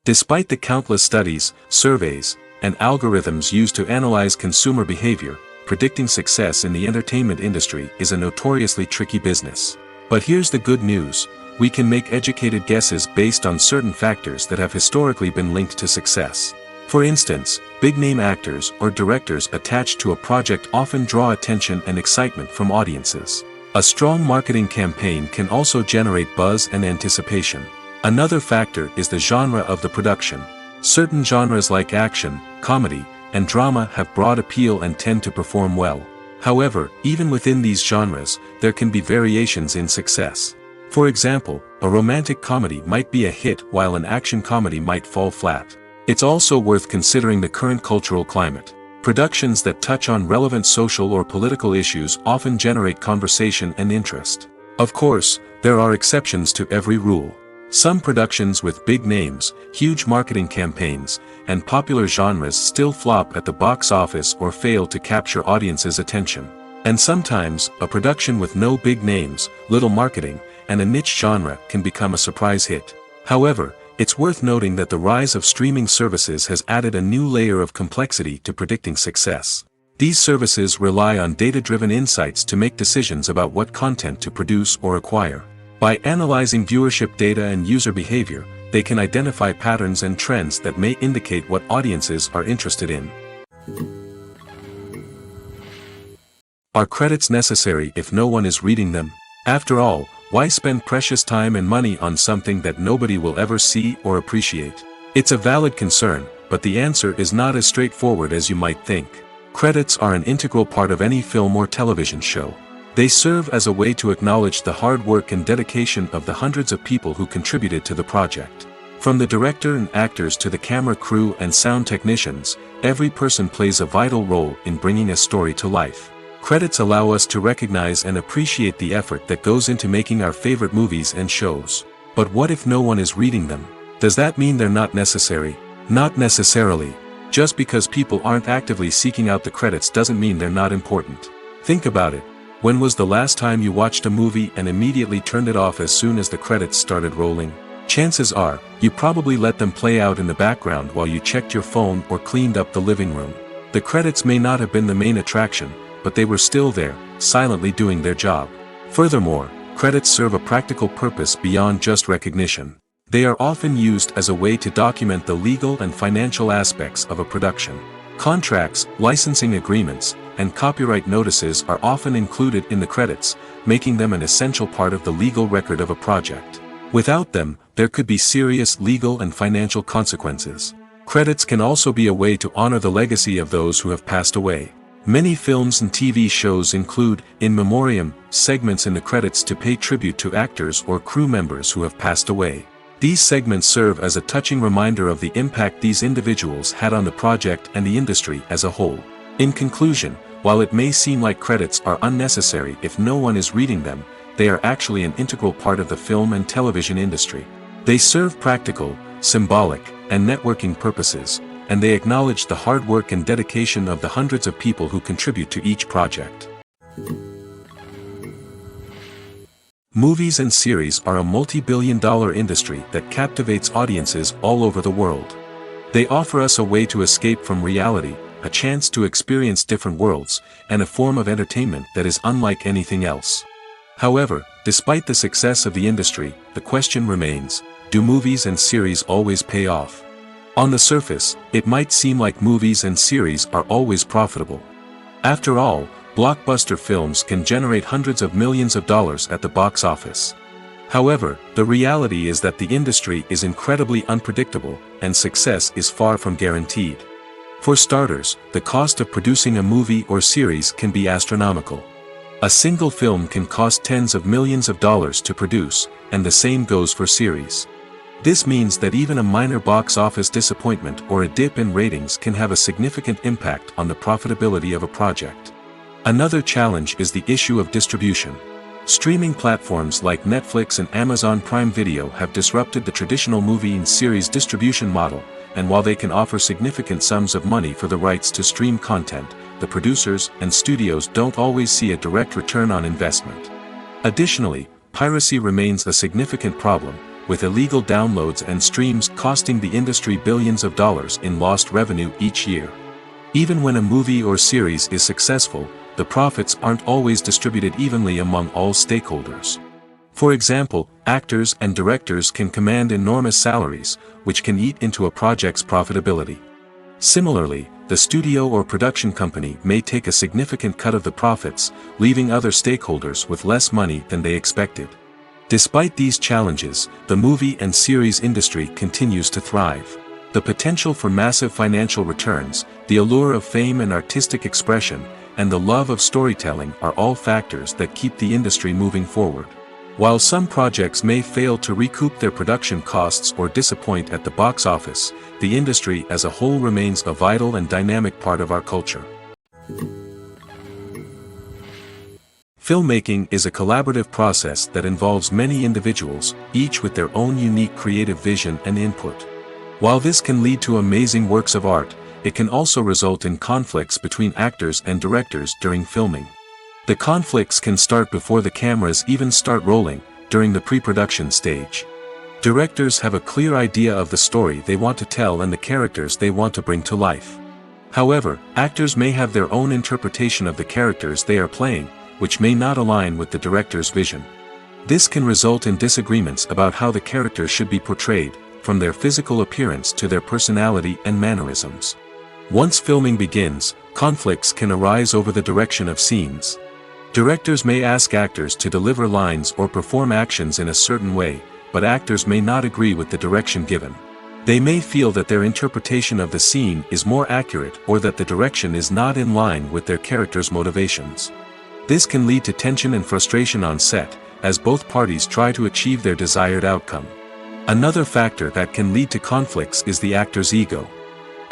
Despite the countless studies, surveys, and algorithms used to analyze consumer behavior, predicting success in the entertainment industry is a notoriously tricky business. But here's the good news: we can make educated guesses based on certain factors that have historically been linked to success. For instance, big-name actors or directors attached to a project often draw attention and excitement from audiences. A strong marketing campaign can also generate buzz and anticipation. Another factor is the genre of the production. Certain genres like action, comedy, and drama have broad appeal and tend to perform well. However, even within these genres, there can be variations in success. For example, a romantic comedy might be a hit while an action comedy might fall flat. It's also worth considering the current cultural climate. Productions that touch on relevant social or political issues often generate conversation and interest. Of course, there are exceptions to every rule. Some productions with big names, huge marketing campaigns, and popular genres still flop at the box office or fail to capture audiences' attention. And sometimes, a production with no big names, little marketing, and a niche genre can become a surprise hit. However, it's worth noting that the rise of streaming services has added a new layer of complexity to predicting success. These services rely on data-driven insights to make decisions about what content to produce or acquire. By analyzing viewership data and user behavior, they can identify patterns and trends that may indicate what audiences are interested in. Are credits necessary if no one is reading them? After all, why spend precious time and money on something that nobody will ever see or appreciate? It's a valid concern, but the answer is not as straightforward as you might think. Credits are an integral part of any film or television show. They serve as a way to acknowledge the hard work and dedication of the hundreds of people who contributed to the project. From the director and actors to the camera crew and sound technicians, every person plays a vital role in bringing a story to life. Credits allow us to recognize and appreciate the effort that goes into making our favorite movies and shows. But what if no one is reading them? Does that mean they're not necessary? Not necessarily. Just because people aren't actively seeking out the credits doesn't mean they're not important. Think about it. When was the last time you watched a movie and immediately turned it off as soon as the credits started rolling? Chances are, you probably let them play out in the background while you checked your phone or cleaned up the living room. The credits may not have been the main attraction, but they were still there, silently doing their job. Furthermore, credits serve a practical purpose beyond just recognition. They are often used as a way to document the legal and financial aspects of a production. Contracts, licensing agreements, and copyright notices are often included in the credits, making them an essential part of the legal record of a project. Without them, there could be serious legal and financial consequences. Credits can also be a way to honor the legacy of those who have passed away. Many films and TV shows include, in memoriam, segments in the credits to pay tribute to actors or crew members who have passed away. These segments serve as a touching reminder of the impact these individuals had on the project and the industry as a whole. In conclusion, while it may seem like credits are unnecessary if no one is reading them, they are actually an integral part of the film and television industry. They serve practical, symbolic, and networking purposes, and they acknowledge the hard work and dedication of the hundreds of people who contribute to each project. Movies and series are a multi-billion-dollar industry that captivates audiences all over the world. They offer us a way to escape from reality, a chance to experience different worlds, and a form of entertainment that is unlike anything else. However, despite the success of the industry, the question remains, do movies and series always pay off? On the surface, it might seem like movies and series are always profitable. After all, blockbuster films can generate hundreds of millions of dollars at the box office. However, the reality is that the industry is incredibly unpredictable, and success is far from guaranteed. For starters, the cost of producing a movie or series can be astronomical. A single film can cost tens of millions of dollars to produce, and the same goes for series. This means that even a minor box office disappointment or a dip in ratings can have a significant impact on the profitability of a project. Another challenge is the issue of distribution. Streaming platforms like Netflix and Amazon Prime Video have disrupted the traditional movie and series distribution model, and while they can offer significant sums of money for the rights to stream content, the producers and studios don't always see a direct return on investment. Additionally, piracy remains a significant problem, with illegal downloads and streams costing the industry billions of dollars in lost revenue each year. Even when a movie or series is successful, the profits aren't always distributed evenly among all stakeholders. For example, actors and directors can command enormous salaries, which can eat into a project's profitability. Similarly, the studio or production company may take a significant cut of the profits, leaving other stakeholders with less money than they expected. Despite these challenges, the movie and series industry continues to thrive. The potential for massive financial returns, the allure of fame and artistic expression, and the love of storytelling are all factors that keep the industry moving forward. While some projects may fail to recoup their production costs or disappoint at the box office, the industry as a whole remains a vital and dynamic part of our culture. Filmmaking is a collaborative process that involves many individuals, each with their own unique creative vision and input. While this can lead to amazing works of art, it can also result in conflicts between actors and directors during filming. The conflicts can start before the cameras even start rolling, during the pre-production stage. Directors have a clear idea of the story they want to tell and the characters they want to bring to life. However, actors may have their own interpretation of the characters they are playing, which may not align with the director's vision. This can result in disagreements about how the characters should be portrayed, from their physical appearance to their personality and mannerisms. Once filming begins, conflicts can arise over the direction of scenes. Directors may ask actors to deliver lines or perform actions in a certain way, but actors may not agree with the direction given. They may feel that their interpretation of the scene is more accurate or that the direction is not in line with their character's motivations. This can lead to tension and frustration on set, as both parties try to achieve their desired outcome. Another factor that can lead to conflicts is the actor's ego.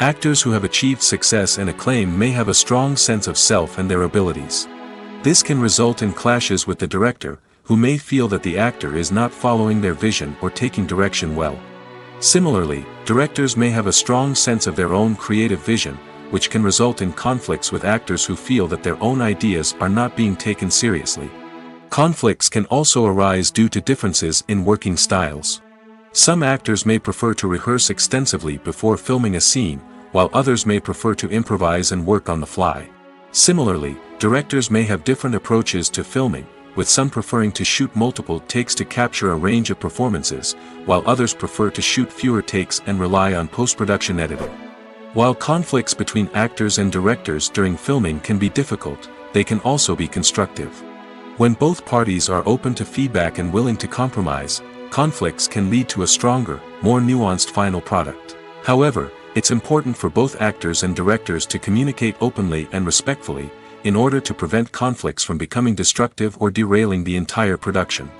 Actors who have achieved success and acclaim may have a strong sense of self and their abilities. This can result in clashes with the director, who may feel that the actor is not following their vision or taking direction well. Similarly, directors may have a strong sense of their own creative vision, which can result in conflicts with actors who feel that their own ideas are not being taken seriously. Conflicts can also arise due to differences in working styles. Some actors may prefer to rehearse extensively before filming a scene, while others may prefer to improvise and work on the fly. Similarly, directors may have different approaches to filming, with some preferring to shoot multiple takes to capture a range of performances, while others prefer to shoot fewer takes and rely on post-production editing. While conflicts between actors and directors during filming can be difficult, they can also be constructive. When both parties are open to feedback and willing to compromise, conflicts can lead to a stronger, more nuanced final product. However, it's important for both actors and directors to communicate openly and respectfully, in order to prevent conflicts from becoming destructive or derailing the entire production.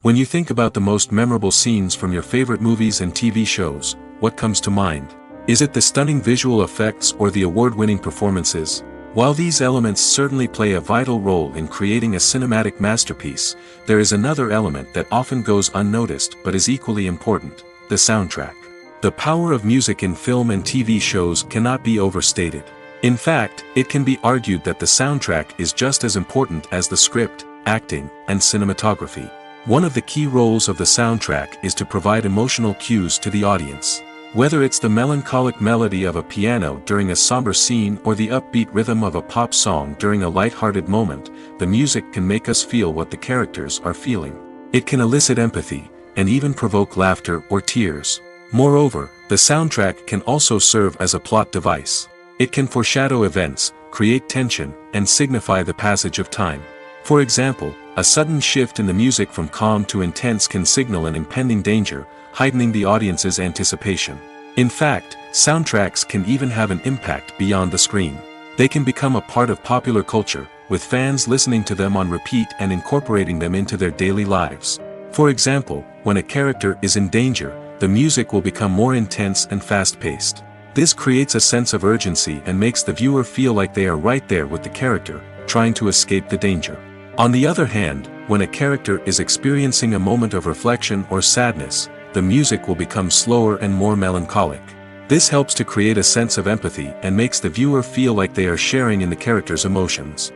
When you think about the most memorable scenes from your favorite movies and TV shows, what comes to mind? Is it the stunning visual effects or the award-winning performances? While these elements certainly play a vital role in creating a cinematic masterpiece, there is another element that often goes unnoticed but is equally important: the soundtrack. The power of music in film and TV shows cannot be overstated. In fact, it can be argued that the soundtrack is just as important as the script, acting, and cinematography. One of the key roles of the soundtrack is to provide emotional cues to the audience. Whether it's the melancholic melody of a piano during a somber scene or the upbeat rhythm of a pop song during a light-hearted moment, the music can make us feel what the characters are feeling. It can elicit empathy, and even provoke laughter or tears. Moreover, the soundtrack can also serve as a plot device. It can foreshadow events, create tension, and signify the passage of time. For example, a sudden shift in the music from calm to intense can signal an impending danger, heightening the audience's anticipation. In fact, soundtracks can even have an impact beyond the screen. They can become a part of popular culture, with fans listening to them on repeat and incorporating them into their daily lives. For example, when a character is in danger, the music will become more intense and fast-paced. This creates a sense of urgency and makes the viewer feel like they are right there with the character, trying to escape the danger. On the other hand, when a character is experiencing a moment of reflection or sadness, the music will become slower and more melancholic. This helps to create a sense of empathy and makes the viewer feel like they are sharing in the character's emotions.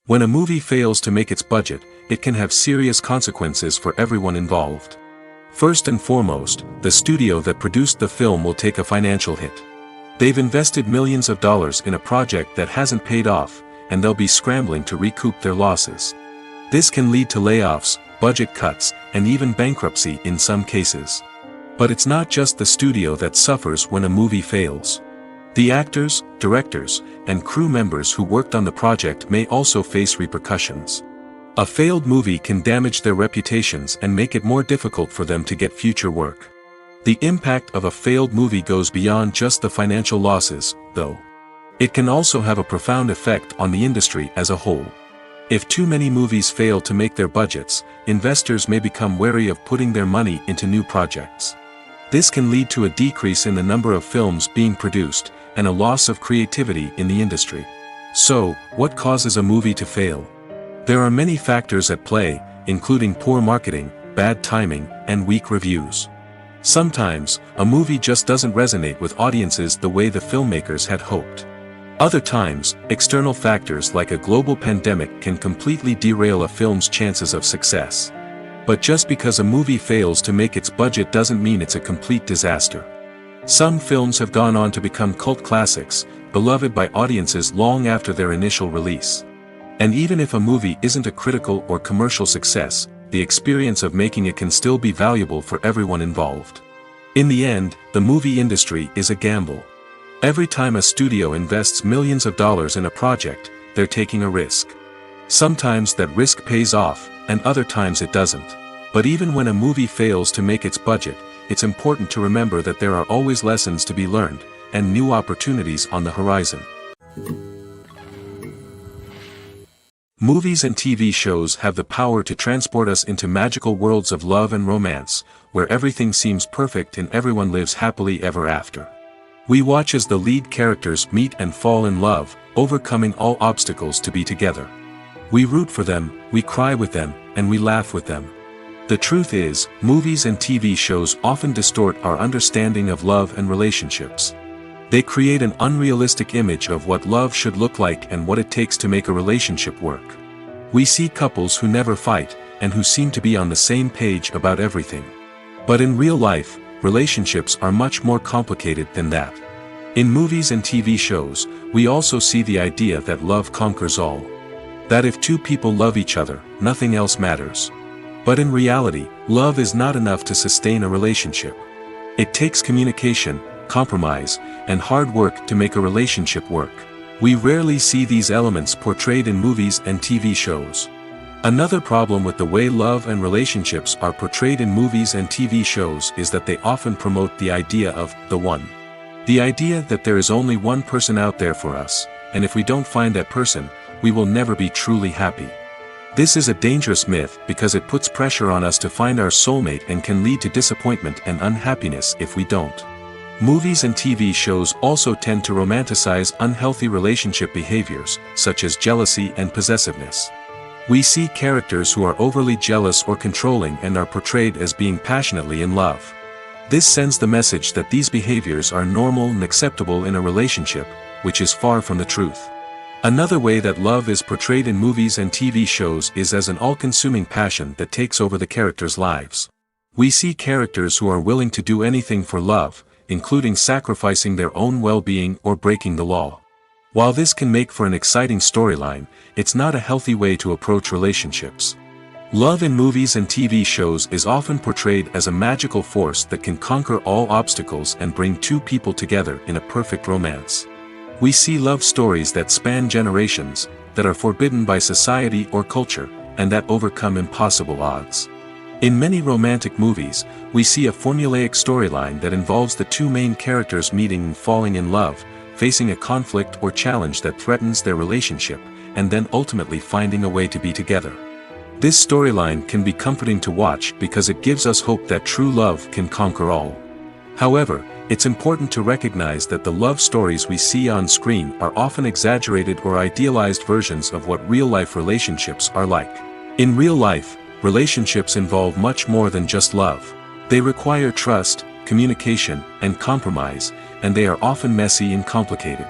When a movie fails to make its budget, it can have serious consequences for everyone involved. First and foremost, the studio that produced the film will take a financial hit. They've invested millions of dollars in a project that hasn't paid off, and they'll be scrambling to recoup their losses. This can lead to layoffs, budget cuts, and even bankruptcy in some cases. But it's not just the studio that suffers when a movie fails. The actors, directors, and crew members who worked on the project may also face repercussions. A failed movie can damage their reputations and make it more difficult for them to get future work. The impact of a failed movie goes beyond just the financial losses, though. It can also have a profound effect on the industry as a whole. If too many movies fail to make their budgets, investors may become wary of putting their money into new projects. This can lead to a decrease in the number of films being produced, and a loss of creativity in the industry. So, what causes a movie to fail? There are many factors at play, including poor marketing, bad timing, and weak reviews. Sometimes, a movie just doesn't resonate with audiences the way the filmmakers had hoped. Other times, external factors like a global pandemic can completely derail a film's chances of success. But just because a movie fails to make its budget doesn't mean it's a complete disaster. Some films have gone on to become cult classics, beloved by audiences long after their initial release. And even if a movie isn't a critical or commercial success, the experience of making it can still be valuable for everyone involved. In the end, the movie industry is a gamble. Every time a studio invests millions of dollars in a project, they're taking a risk. Sometimes that risk pays off, and other times it doesn't. But even when a movie fails to make its budget, it's important to remember that there are always lessons to be learned, and new opportunities on the horizon. Movies and TV shows have the power to transport us into magical worlds of love and romance, where everything seems perfect and everyone lives happily ever after. We watch as the lead characters meet and fall in love, overcoming all obstacles to be together. We root for them, we cry with them, and we laugh with them. The truth is, movies and TV shows often distort our understanding of love and relationships. They create an unrealistic image of what love should look like and what it takes to make a relationship work. We see couples who never fight, and who seem to be on the same page about everything. But in real life, relationships are much more complicated than that. In movies and TV shows, we also see the idea that love conquers all. That if two people love each other, nothing else matters. But in reality, love is not enough to sustain a relationship. It takes communication, compromise, and hard work to make a relationship work. We rarely see these elements portrayed in movies and TV shows. Another problem with the way love and relationships are portrayed in movies and TV shows is that they often promote the idea of the one. The idea that there is only one person out there for us, and if we don't find that person, we will never be truly happy. This is a dangerous myth because it puts pressure on us to find our soulmate and can lead to disappointment and unhappiness if we don't. Movies and TV shows also tend to romanticize unhealthy relationship behaviors, such as jealousy and possessiveness. We see characters who are overly jealous or controlling and are portrayed as being passionately in love. This sends the message that these behaviors are normal and acceptable in a relationship, which is far from the truth. Another way that love is portrayed in movies and TV shows is as an all-consuming passion that takes over the characters' lives. We see characters who are willing to do anything for love, including sacrificing their own well-being or breaking the law. While this can make for an exciting storyline, it's not a healthy way to approach relationships. Love in movies and TV shows is often portrayed as a magical force that can conquer all obstacles and bring two people together in a perfect romance. We see love stories that span generations, that are forbidden by society or culture, and that overcome impossible odds. In many romantic movies, we see a formulaic storyline that involves the two main characters meeting and falling in love, facing a conflict or challenge that threatens their relationship, and then ultimately finding a way to be together. This storyline can be comforting to watch because it gives us hope that true love can conquer all. However, it's important to recognize that the love stories we see on screen are often exaggerated or idealized versions of what real-life relationships are like. In real life, relationships involve much more than just love. They require trust, communication, and compromise, and they are often messy and complicated.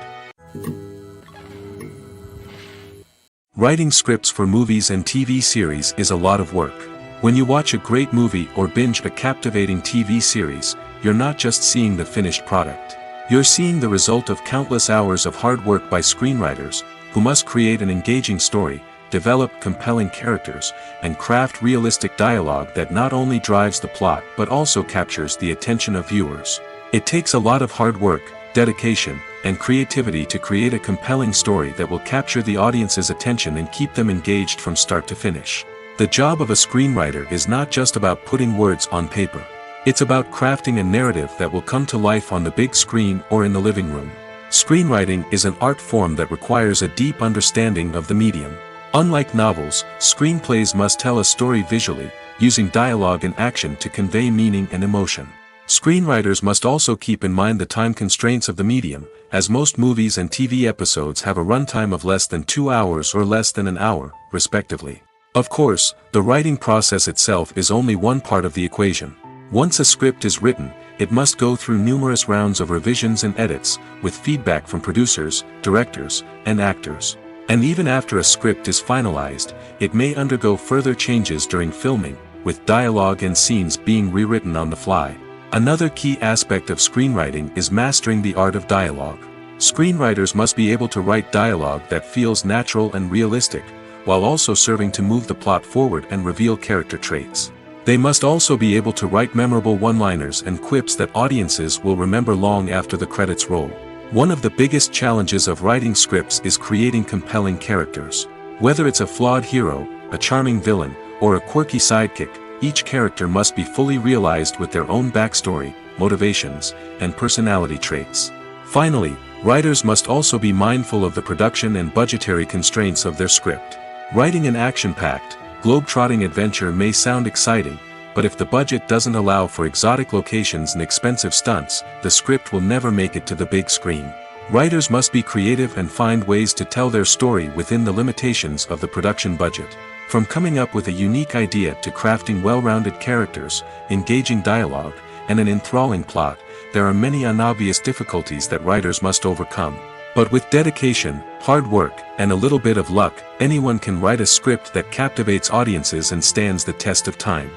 Writing scripts for movies and TV series is a lot of work. When you watch a great movie or binge a captivating TV series, you're not just seeing the finished product. You're seeing the result of countless hours of hard work by screenwriters, who must create an engaging story, develop compelling characters, and craft realistic dialogue that not only drives the plot but also captures the attention of viewers. It takes a lot of hard work, dedication, and creativity to create a compelling story that will capture the audience's attention and keep them engaged from start to finish. The job of a screenwriter is not just about putting words on paper. It's about crafting a narrative that will come to life on the big screen or in the living room. Screenwriting is an art form that requires a deep understanding of the medium. Unlike novels, screenplays must tell a story visually, using dialogue and action to convey meaning and emotion. Screenwriters must also keep in mind the time constraints of the medium, as most movies and TV episodes have a runtime of less than 2 hours or less than an hour, respectively. Of course, the writing process itself is only one part of the equation. Once a script is written, it must go through numerous rounds of revisions and edits, with feedback from producers, directors, and actors. And even after a script is finalized, it may undergo further changes during filming, with dialogue and scenes being rewritten on the fly. Another key aspect of screenwriting is mastering the art of dialogue. Screenwriters must be able to write dialogue that feels natural and realistic, while also serving to move the plot forward and reveal character traits. They must also be able to write memorable one-liners and quips that audiences will remember long after the credits roll. One of the biggest challenges of writing scripts is creating compelling characters. Whether it's a flawed hero, a charming villain, or a quirky sidekick, each character must be fully realized with their own backstory, motivations, and personality traits. Finally, writers must also be mindful of the production and budgetary constraints of their script. Writing an action-packed, globe-trotting adventure may sound exciting, but if the budget doesn't allow for exotic locations and expensive stunts, the script will never make it to the big screen. Writers must be creative and find ways to tell their story within the limitations of the production budget. From coming up with a unique idea to crafting well-rounded characters, engaging dialogue, and an enthralling plot, there are many unobvious difficulties that writers must overcome. But with dedication, hard work, and a little bit of luck, anyone can write a script that captivates audiences and stands the test of time.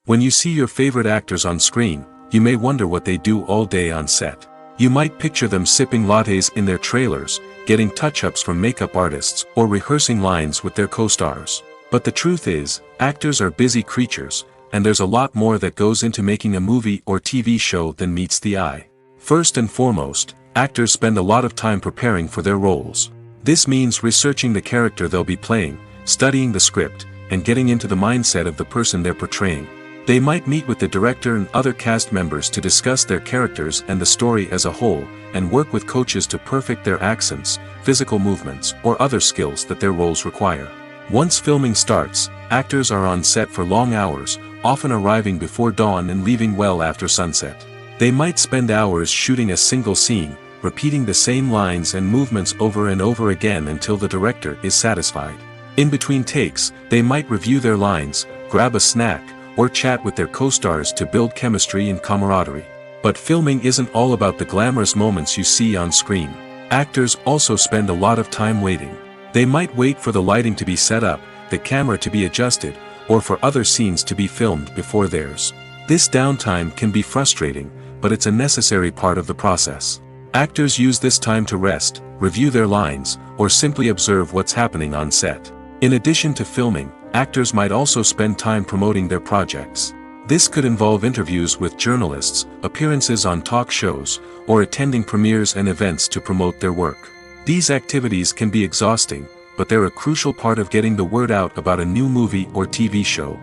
When you see your favorite actors on screen, you may wonder what they do all day on set. You might picture them sipping lattes in their trailers, getting touch-ups from makeup artists, or rehearsing lines with their co-stars. But the truth is, actors are busy creatures, and there's a lot more that goes into making a movie or TV show than meets the eye. First and foremost, actors spend a lot of time preparing for their roles. This means researching the character they'll be playing, studying the script, and getting into the mindset of the person they're portraying. They might meet with the director and other cast members to discuss their characters and the story as a whole, and work with coaches to perfect their accents, physical movements, or other skills that their roles require. Once filming starts, actors are on set for long hours, often arriving before dawn and leaving well after sunset. They might spend hours shooting a single scene, repeating the same lines and movements over and over again until the director is satisfied. In between takes, they might review their lines, grab a snack, or chat with their co-stars to build chemistry and camaraderie. But filming isn't all about the glamorous moments you see on screen. Actors also spend a lot of time waiting. They might wait for the lighting to be set up, the camera to be adjusted, or for other scenes to be filmed before theirs. This downtime can be frustrating, but it's a necessary part of the process. Actors use this time to rest, review their lines, or simply observe what's happening on set. In addition to filming, actors might also spend time promoting their projects. This could involve interviews with journalists, appearances on talk shows, or attending premieres and events to promote their work. These activities can be exhausting, but they're a crucial part of getting the word out about a new movie or TV show.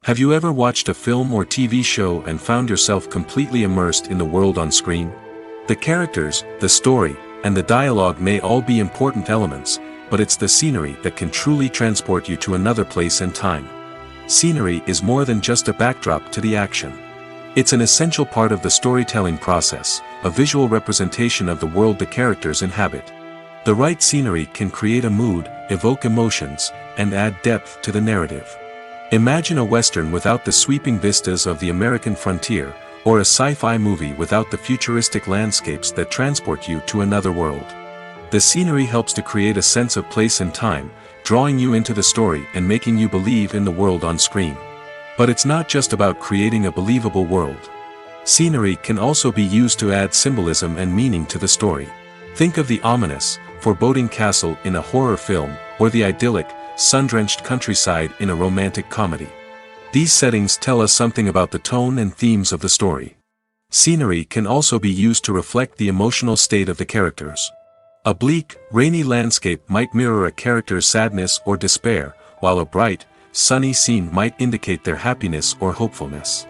Have you ever watched a film or TV show and found yourself completely immersed in the world on screen? The characters, the story, and the dialogue may all be important elements, but it's the scenery that can truly transport you to another place and time. Scenery is more than just a backdrop to the action. It's an essential part of the storytelling process, a visual representation of the world the characters inhabit. The right scenery can create a mood, evoke emotions, and add depth to the narrative. Imagine a Western without the sweeping vistas of the American frontier, or a sci-fi movie without the futuristic landscapes that transport you to another world. The scenery helps to create a sense of place and time, drawing you into the story and making you believe in the world on screen. But it's not just about creating a believable world. Scenery can also be used to add symbolism and meaning to the story. Think of the ominous, foreboding castle in a horror film, or the idyllic, sun-drenched countryside in a romantic comedy. These settings tell us something about the tone and themes of the story. Scenery can also be used to reflect the emotional state of the characters. A bleak, rainy landscape might mirror a character's sadness or despair, while a bright, sunny scene might indicate their happiness or hopefulness.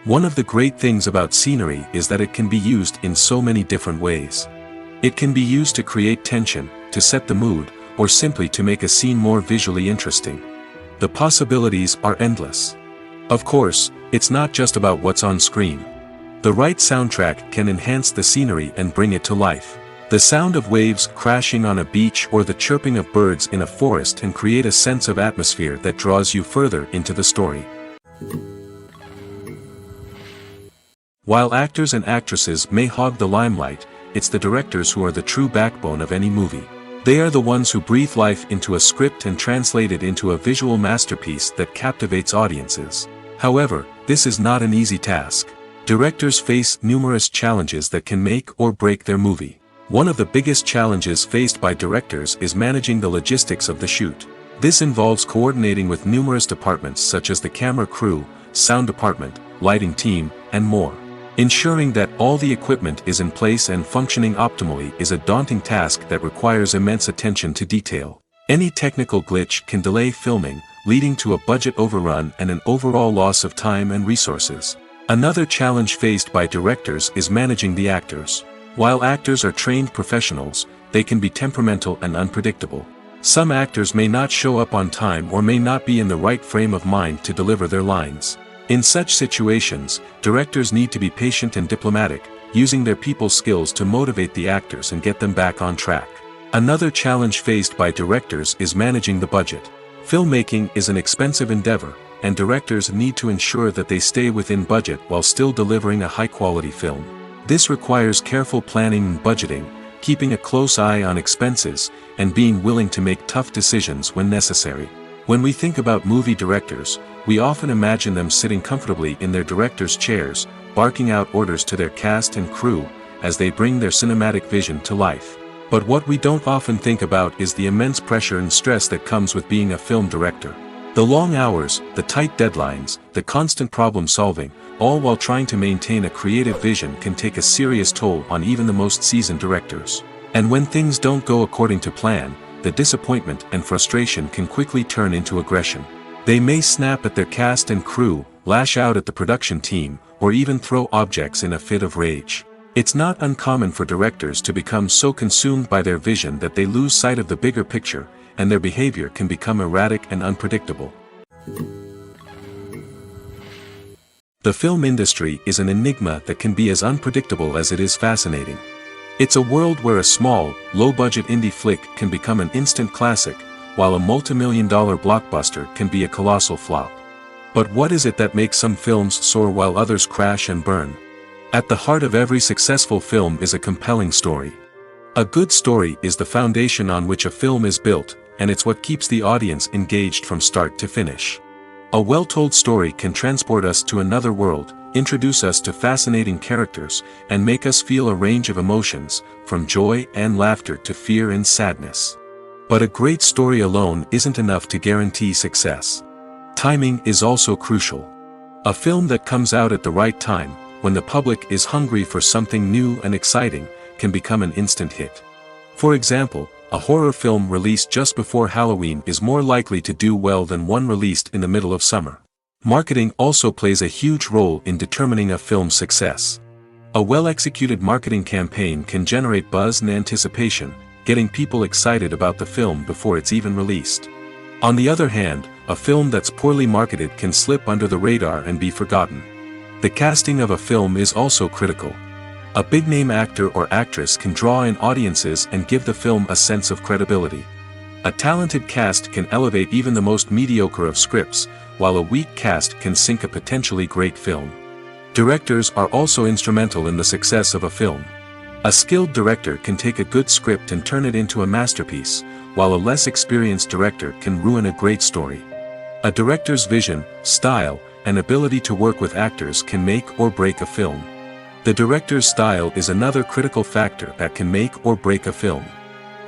One of the great things about scenery is that it can be used in so many different ways. It can be used to create tension, to set the mood, or simply to make a scene more visually interesting. The possibilities are endless. Of course, it's not just about what's on screen. The right soundtrack can enhance the scenery and bring it to life. The sound of waves crashing on a beach or the chirping of birds in a forest can create a sense of atmosphere that draws you further into the story. While actors and actresses may hog the limelight, it's the directors who are the true backbone of any movie. They are the ones who breathe life into a script and translate it into a visual masterpiece that captivates audiences. However, this is not an easy task. Directors face numerous challenges that can make or break their movie. One of the biggest challenges faced by directors is managing the logistics of the shoot. This involves coordinating with numerous departments such as the camera crew, sound department, lighting team, and more. Ensuring that all the equipment is in place and functioning optimally is a daunting task that requires immense attention to detail. Any technical glitch can delay filming, leading to a budget overrun and an overall loss of time and resources. Another challenge faced by directors is managing the actors. While actors are trained professionals, they can be temperamental and unpredictable. Some actors may not show up on time or may not be in the right frame of mind to deliver their lines. In such situations, directors need to be patient and diplomatic, using their people skills to motivate the actors and get them back on track. Another challenge faced by directors is managing the budget. Filmmaking is an expensive endeavor, and directors need to ensure that they stay within budget while still delivering a high-quality film. This requires careful planning and budgeting, keeping a close eye on expenses, and being willing to make tough decisions when necessary. When we think about movie directors, we often imagine them sitting comfortably in their director's chairs, barking out orders to their cast and crew, as they bring their cinematic vision to life. But what we don't often think about is the immense pressure and stress that comes with being a film director. The long hours, the tight deadlines, the constant problem solving, all while trying to maintain a creative vision can take a serious toll on even the most seasoned directors. And when things don't go according to plan, the disappointment and frustration can quickly turn into aggression. They may snap at their cast and crew, lash out at the production team, or even throw objects in a fit of rage. It's not uncommon for directors to become so consumed by their vision that they lose sight of the bigger picture, and their behavior can become erratic and unpredictable. The film industry is an enigma that can be as unpredictable as it is fascinating. It's a world where a small, low-budget indie flick can become an instant classic, while a multi-million-dollar blockbuster can be a colossal flop. But what is it that makes some films soar while others crash and burn? At the heart of every successful film is a compelling story. A good story is the foundation on which a film is built, and it's what keeps the audience engaged from start to finish. A well-told story can transport us to another world, introduce us to fascinating characters, and make us feel a range of emotions, from joy and laughter to fear and sadness. But a great story alone isn't enough to guarantee success. Timing is also crucial. A film that comes out at the right time, when the public is hungry for something new and exciting, can become an instant hit. For example, a horror film released just before Halloween is more likely to do well than one released in the middle of summer. Marketing also plays a huge role in determining a film's success. A well-executed marketing campaign can generate buzz and anticipation, getting people excited about the film before it's even released. On the other hand, a film that's poorly marketed can slip under the radar and be forgotten. The casting of a film is also critical. A big-name actor or actress can draw in audiences and give the film a sense of credibility. A talented cast can elevate even the most mediocre of scripts, while a weak cast can sink a potentially great film. Directors are also instrumental in the success of a film. A skilled director can take a good script and turn it into a masterpiece, while a less experienced director can ruin a great story. A director's vision, style, and ability to work with actors can make or break a film. The director's style is another critical factor that can make or break a film.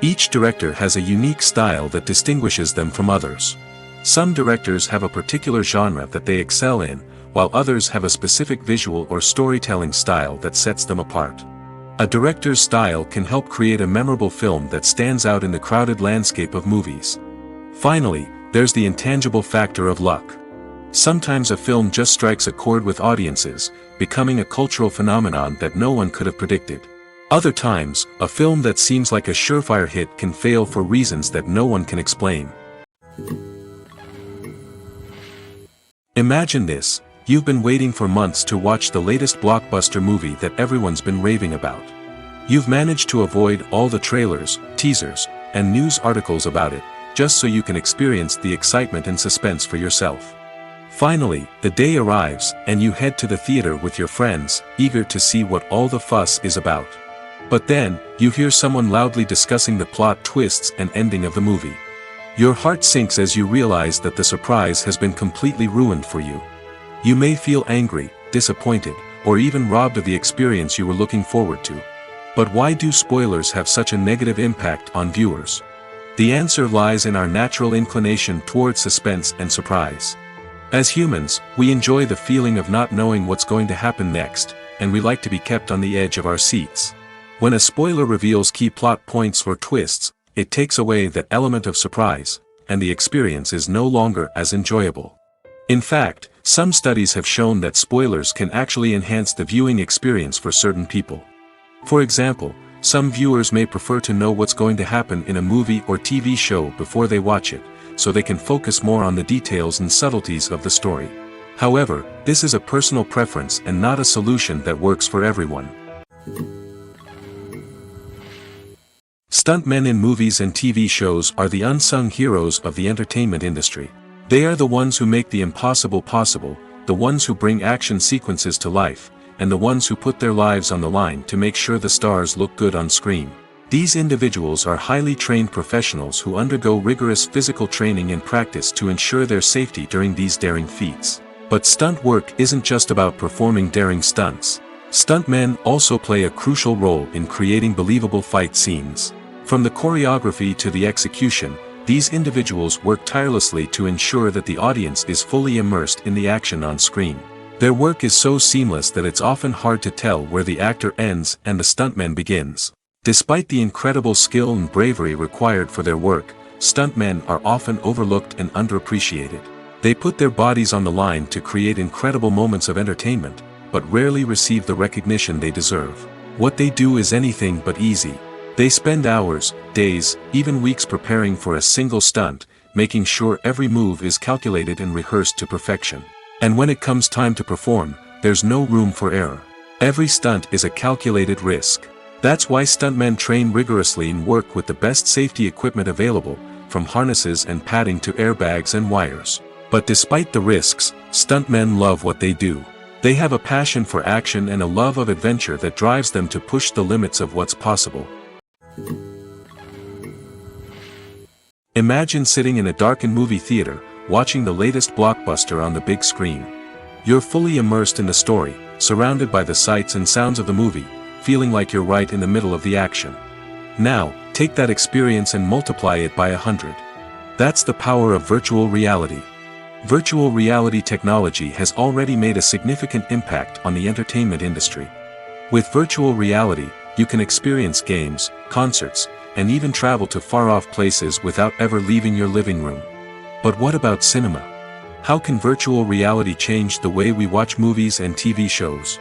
Each director has a unique style that distinguishes them from others. Some directors have a particular genre that they excel in, while others have a specific visual or storytelling style that sets them apart. A director's style can help create a memorable film that stands out in the crowded landscape of movies. Finally, there's the intangible factor of luck. Sometimes a film just strikes a chord with audiences, becoming a cultural phenomenon that no one could have predicted. Other times, a film that seems like a surefire hit can fail for reasons that no one can explain. Imagine this: you've been waiting for months to watch the latest blockbuster movie that everyone's been raving about. You've managed to avoid all the trailers, teasers, and news articles about it, just so you can experience the excitement and suspense for yourself. Finally, the day arrives, and you head to the theater with your friends, eager to see what all the fuss is about. But then, you hear someone loudly discussing the plot twists and ending of the movie. Your heart sinks as you realize that the surprise has been completely ruined for you. You may feel angry, disappointed, or even robbed of the experience you were looking forward to. But why do spoilers have such a negative impact on viewers? The answer lies in our natural inclination toward suspense and surprise. As humans, we enjoy the feeling of not knowing what's going to happen next, and we like to be kept on the edge of our seats. When a spoiler reveals key plot points or twists, it takes away that element of surprise, and the experience is no longer as enjoyable. In fact, some studies have shown that spoilers can actually enhance the viewing experience for certain people. For example, some viewers may prefer to know what's going to happen in a movie or TV show before they watch it, so they can focus more on the details and subtleties of the story. However, this is a personal preference and not a solution that works for everyone. Stuntmen in movies and TV shows are the unsung heroes of the entertainment industry. They are the ones who make the impossible possible, the ones who bring action sequences to life, and the ones who put their lives on the line to make sure the stars look good on screen. These individuals are highly trained professionals who undergo rigorous physical training and practice to ensure their safety during these daring feats. But stunt work isn't just about performing daring stunts. Stuntmen also play a crucial role in creating believable fight scenes. From the choreography to the execution, these individuals work tirelessly to ensure that the audience is fully immersed in the action on screen. Their work is so seamless that it's often hard to tell where the actor ends and the stuntman begins. Despite the incredible skill and bravery required for their work, stuntmen are often overlooked and underappreciated. They put their bodies on the line to create incredible moments of entertainment, but rarely receive the recognition they deserve. What they do is anything but easy. They spend hours, days, even weeks preparing for a single stunt, making sure every move is calculated and rehearsed to perfection. And when it comes time to perform, there's no room for error. Every stunt is a calculated risk. That's why stuntmen train rigorously and work with the best safety equipment available, from harnesses and padding to airbags and wires. But despite the risks, stuntmen love what they do. They have a passion for action and a love of adventure that drives them to push the limits of what's possible. Imagine sitting in a darkened movie theater, watching the latest blockbuster on the big screen. You're fully immersed in the story, surrounded by the sights and sounds of the movie, feeling like you're right in the middle of the action. Now, take that experience and multiply it by 100. That's the power of virtual reality. Virtual reality technology has already made a significant impact on the entertainment industry. With virtual reality, you can experience games, concerts, and even travel to far-off places without ever leaving your living room. But what about cinema? How can virtual reality change the way we watch movies and TV shows?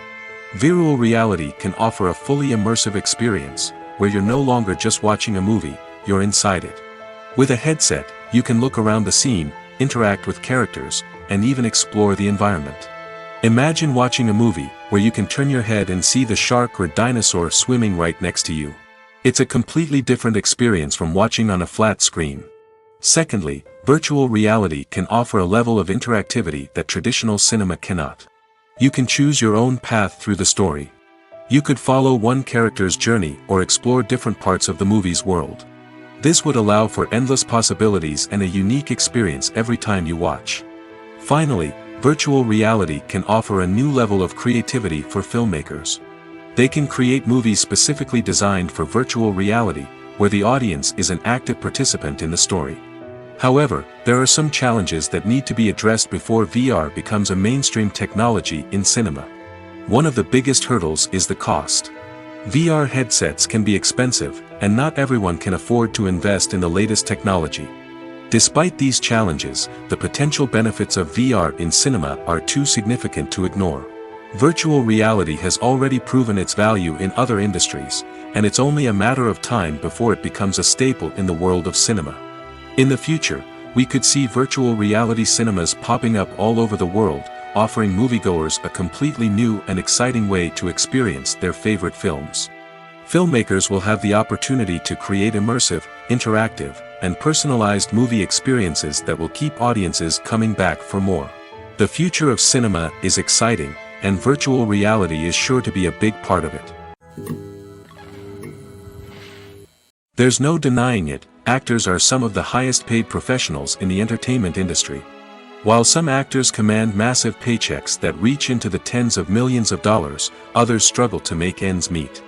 Virtual reality can offer a fully immersive experience, where you're no longer just watching a movie, you're inside it. With a headset, you can look around the scene, interact with characters, and even explore the environment. Imagine watching a movie where you can turn your head and see the shark or dinosaur swimming right next to you. It's a completely different experience from watching on a flat screen. Secondly, virtual reality can offer a level of interactivity that traditional cinema cannot. You can choose your own path through the story. You could follow one character's journey or explore different parts of the movie's world. This would allow for endless possibilities and a unique experience every time you watch. Finally, virtual reality can offer a new level of creativity for filmmakers. They can create movies specifically designed for virtual reality, where the audience is an active participant in the story. However, there are some challenges that need to be addressed before VR becomes a mainstream technology in cinema. One of the biggest hurdles is the cost. VR headsets can be expensive, and not everyone can afford to invest in the latest technology. Despite these challenges, the potential benefits of VR in cinema are too significant to ignore. Virtual reality has already proven its value in other industries, and it's only a matter of time before it becomes a staple in the world of cinema. In the future, we could see virtual reality cinemas popping up all over the world, offering moviegoers a completely new and exciting way to experience their favorite films. Filmmakers will have the opportunity to create immersive, interactive, and personalized movie experiences that will keep audiences coming back for more. The future of cinema is exciting, and virtual reality is sure to be a big part of it. There's no denying it, actors are some of the highest paid professionals in the entertainment industry. While some actors command massive paychecks that reach into the tens of millions of dollars, others struggle to make ends meet.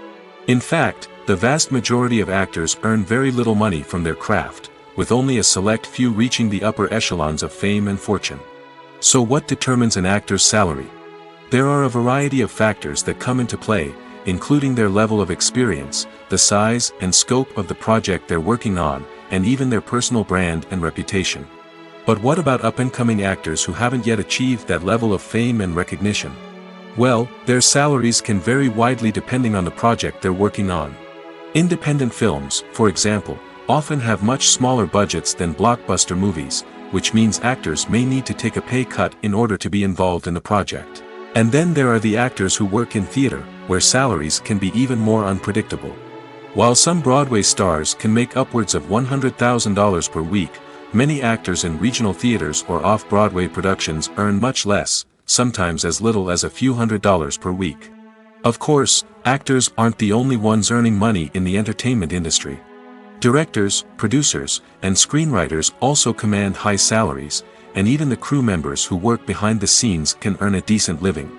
In fact, the vast majority of actors earn very little money from their craft, with only a select few reaching the upper echelons of fame and fortune. So what determines an actor's salary? There are a variety of factors that come into play, including their level of experience, the size and scope of the project they're working on, and even their personal brand and reputation. But what about up-and-coming actors who haven't yet achieved that level of fame and recognition? Well, their salaries can vary widely depending on the project they're working on. Independent films, for example, often have much smaller budgets than blockbuster movies, which means actors may need to take a pay cut in order to be involved in the project. And then there are the actors who work in theater, where salaries can be even more unpredictable. While some Broadway stars can make upwards of $100,000 per week, many actors in regional theaters or off-Broadway productions earn much less, sometimes as little as a few $100s per week. Of course, actors aren't the only ones earning money in the entertainment industry. Directors, producers, and screenwriters also command high salaries, and even the crew members who work behind the scenes can earn a decent living.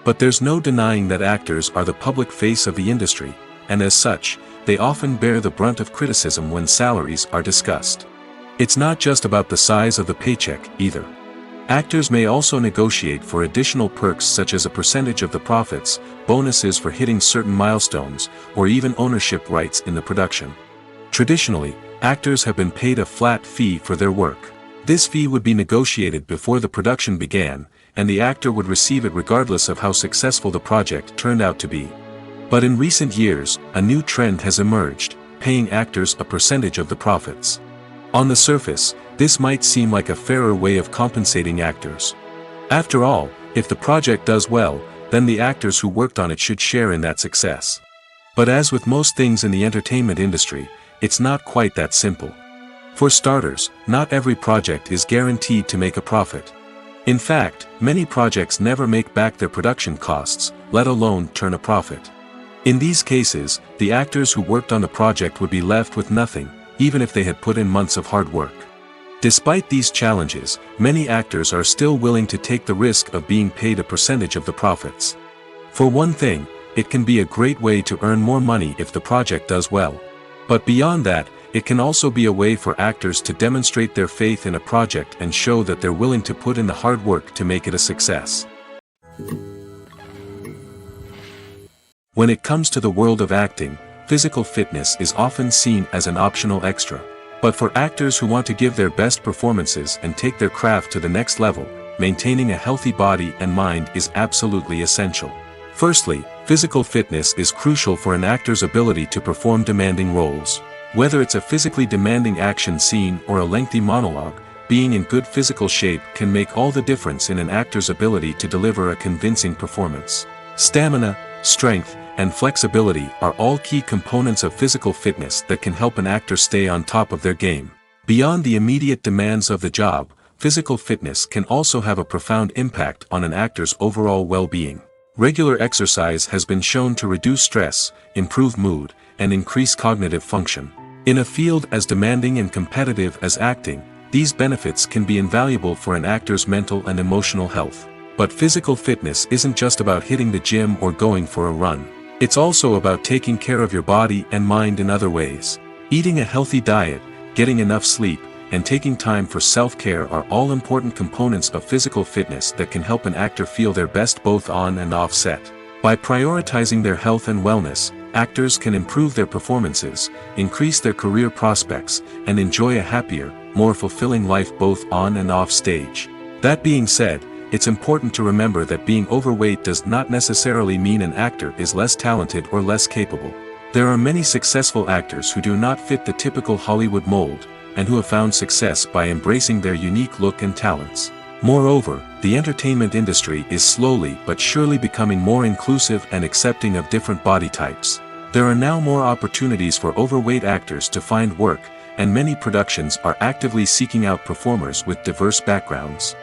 But there's no denying that actors are the public face of the industry, and as such, they often bear the brunt of criticism when salaries are discussed. It's not just about the size of the paycheck, either. Actors may also negotiate for additional perks such as a percentage of the profits, bonuses for hitting certain milestones, or even ownership rights in the production. Traditionally, actors have been paid a flat fee for their work. This fee would be negotiated before the production began, and the actor would receive it regardless of how successful the project turned out to be. But in recent years, a new trend has emerged, paying actors a percentage of the profits. On the surface, this might seem like a fairer way of compensating actors. After all, if the project does well, then the actors who worked on it should share in that success. But as with most things in the entertainment industry, it's not quite that simple. For starters, not every project is guaranteed to make a profit. In fact, many projects never make back their production costs, let alone turn a profit. In these cases, the actors who worked on the project would be left with nothing, even if they had put in months of hard work. Despite these challenges, many actors are still willing to take the risk of being paid a percentage of the profits. For one thing, it can be a great way to earn more money if the project does well. But beyond that, it can also be a way for actors to demonstrate their faith in a project and show that they're willing to put in the hard work to make it a success. When it comes to the world of acting, physical fitness is often seen as an optional extra. But for actors who want to give their best performances and take their craft to the next level, maintaining a healthy body and mind is absolutely essential. Firstly, physical fitness is crucial for an actor's ability to perform demanding roles. Whether it's a physically demanding action scene or a lengthy monologue, being in good physical shape can make all the difference in an actor's ability to deliver a convincing performance. Stamina, strength, and flexibility are all key components of physical fitness that can help an actor stay on top of their game. Beyond the immediate demands of the job, physical fitness can also have a profound impact on an actor's overall well-being. Regular exercise has been shown to reduce stress, improve mood, and increase cognitive function. In a field as demanding and competitive as acting, these benefits can be invaluable for an actor's mental and emotional health. But physical fitness isn't just about hitting the gym or going for a run. It's also about taking care of your body and mind in other ways. Eating a healthy diet, getting enough sleep, and taking time for self-care are all important components of physical fitness that can help an actor feel their best both on and off set. By prioritizing their health and wellness, actors can improve their performances, increase their career prospects, and enjoy a happier, more fulfilling life both on and off stage. That being said, it's important to remember that being overweight does not necessarily mean an actor is less talented or less capable. There are many successful actors who do not fit the typical Hollywood mold, and who have found success by embracing their unique look and talents. Moreover, the entertainment industry is slowly but surely becoming more inclusive and accepting of different body types. There are now more opportunities for overweight actors to find work, and many productions are actively seeking out performers with diverse backgrounds.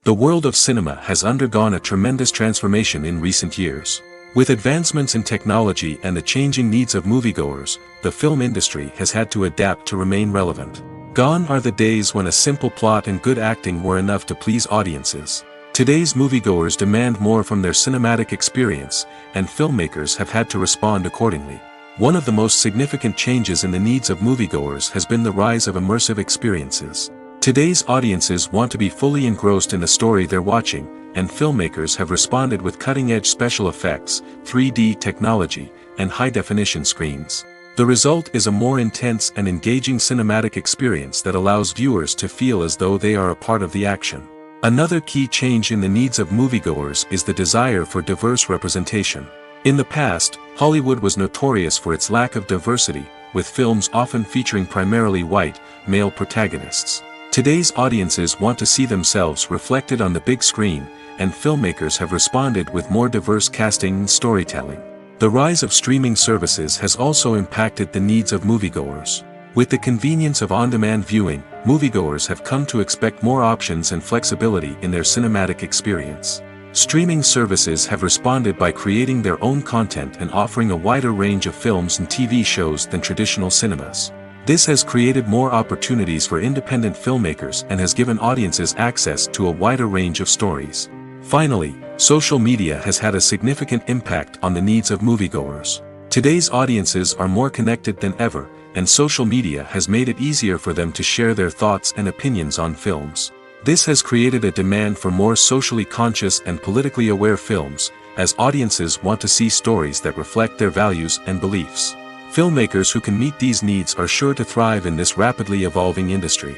The world of cinema has undergone a tremendous transformation in recent years. With advancements in technology and the changing needs of moviegoers, the film industry has had to adapt to remain relevant. Gone are the days when a simple plot and good acting were enough to please audiences. Today's moviegoers demand more from their cinematic experience, and filmmakers have had to respond accordingly. One of the most significant changes in the needs of moviegoers has been the rise of immersive experiences. Today's audiences want to be fully engrossed in the story they're watching, and filmmakers have responded with cutting-edge special effects, 3D technology, and high-definition screens. The result is a more intense and engaging cinematic experience that allows viewers to feel as though they are a part of the action. Another key change in the needs of moviegoers is the desire for diverse representation. In the past, Hollywood was notorious for its lack of diversity, with films often featuring primarily white, male protagonists. Today's audiences want to see themselves reflected on the big screen, and filmmakers have responded with more diverse casting and storytelling. The rise of streaming services has also impacted the needs of moviegoers. With the convenience of on-demand viewing, moviegoers have come to expect more options and flexibility in their cinematic experience. Streaming services have responded by creating their own content and offering a wider range of films and TV shows than traditional cinemas. This has created more opportunities for independent filmmakers and has given audiences access to a wider range of stories. Finally, social media has had a significant impact on the needs of moviegoers. Today's audiences are more connected than ever, and social media has made it easier for them to share their thoughts and opinions on films. This has created a demand for more socially conscious and politically aware films, as audiences want to see stories that reflect their values and beliefs. Filmmakers who can meet these needs are sure to thrive in this rapidly evolving industry.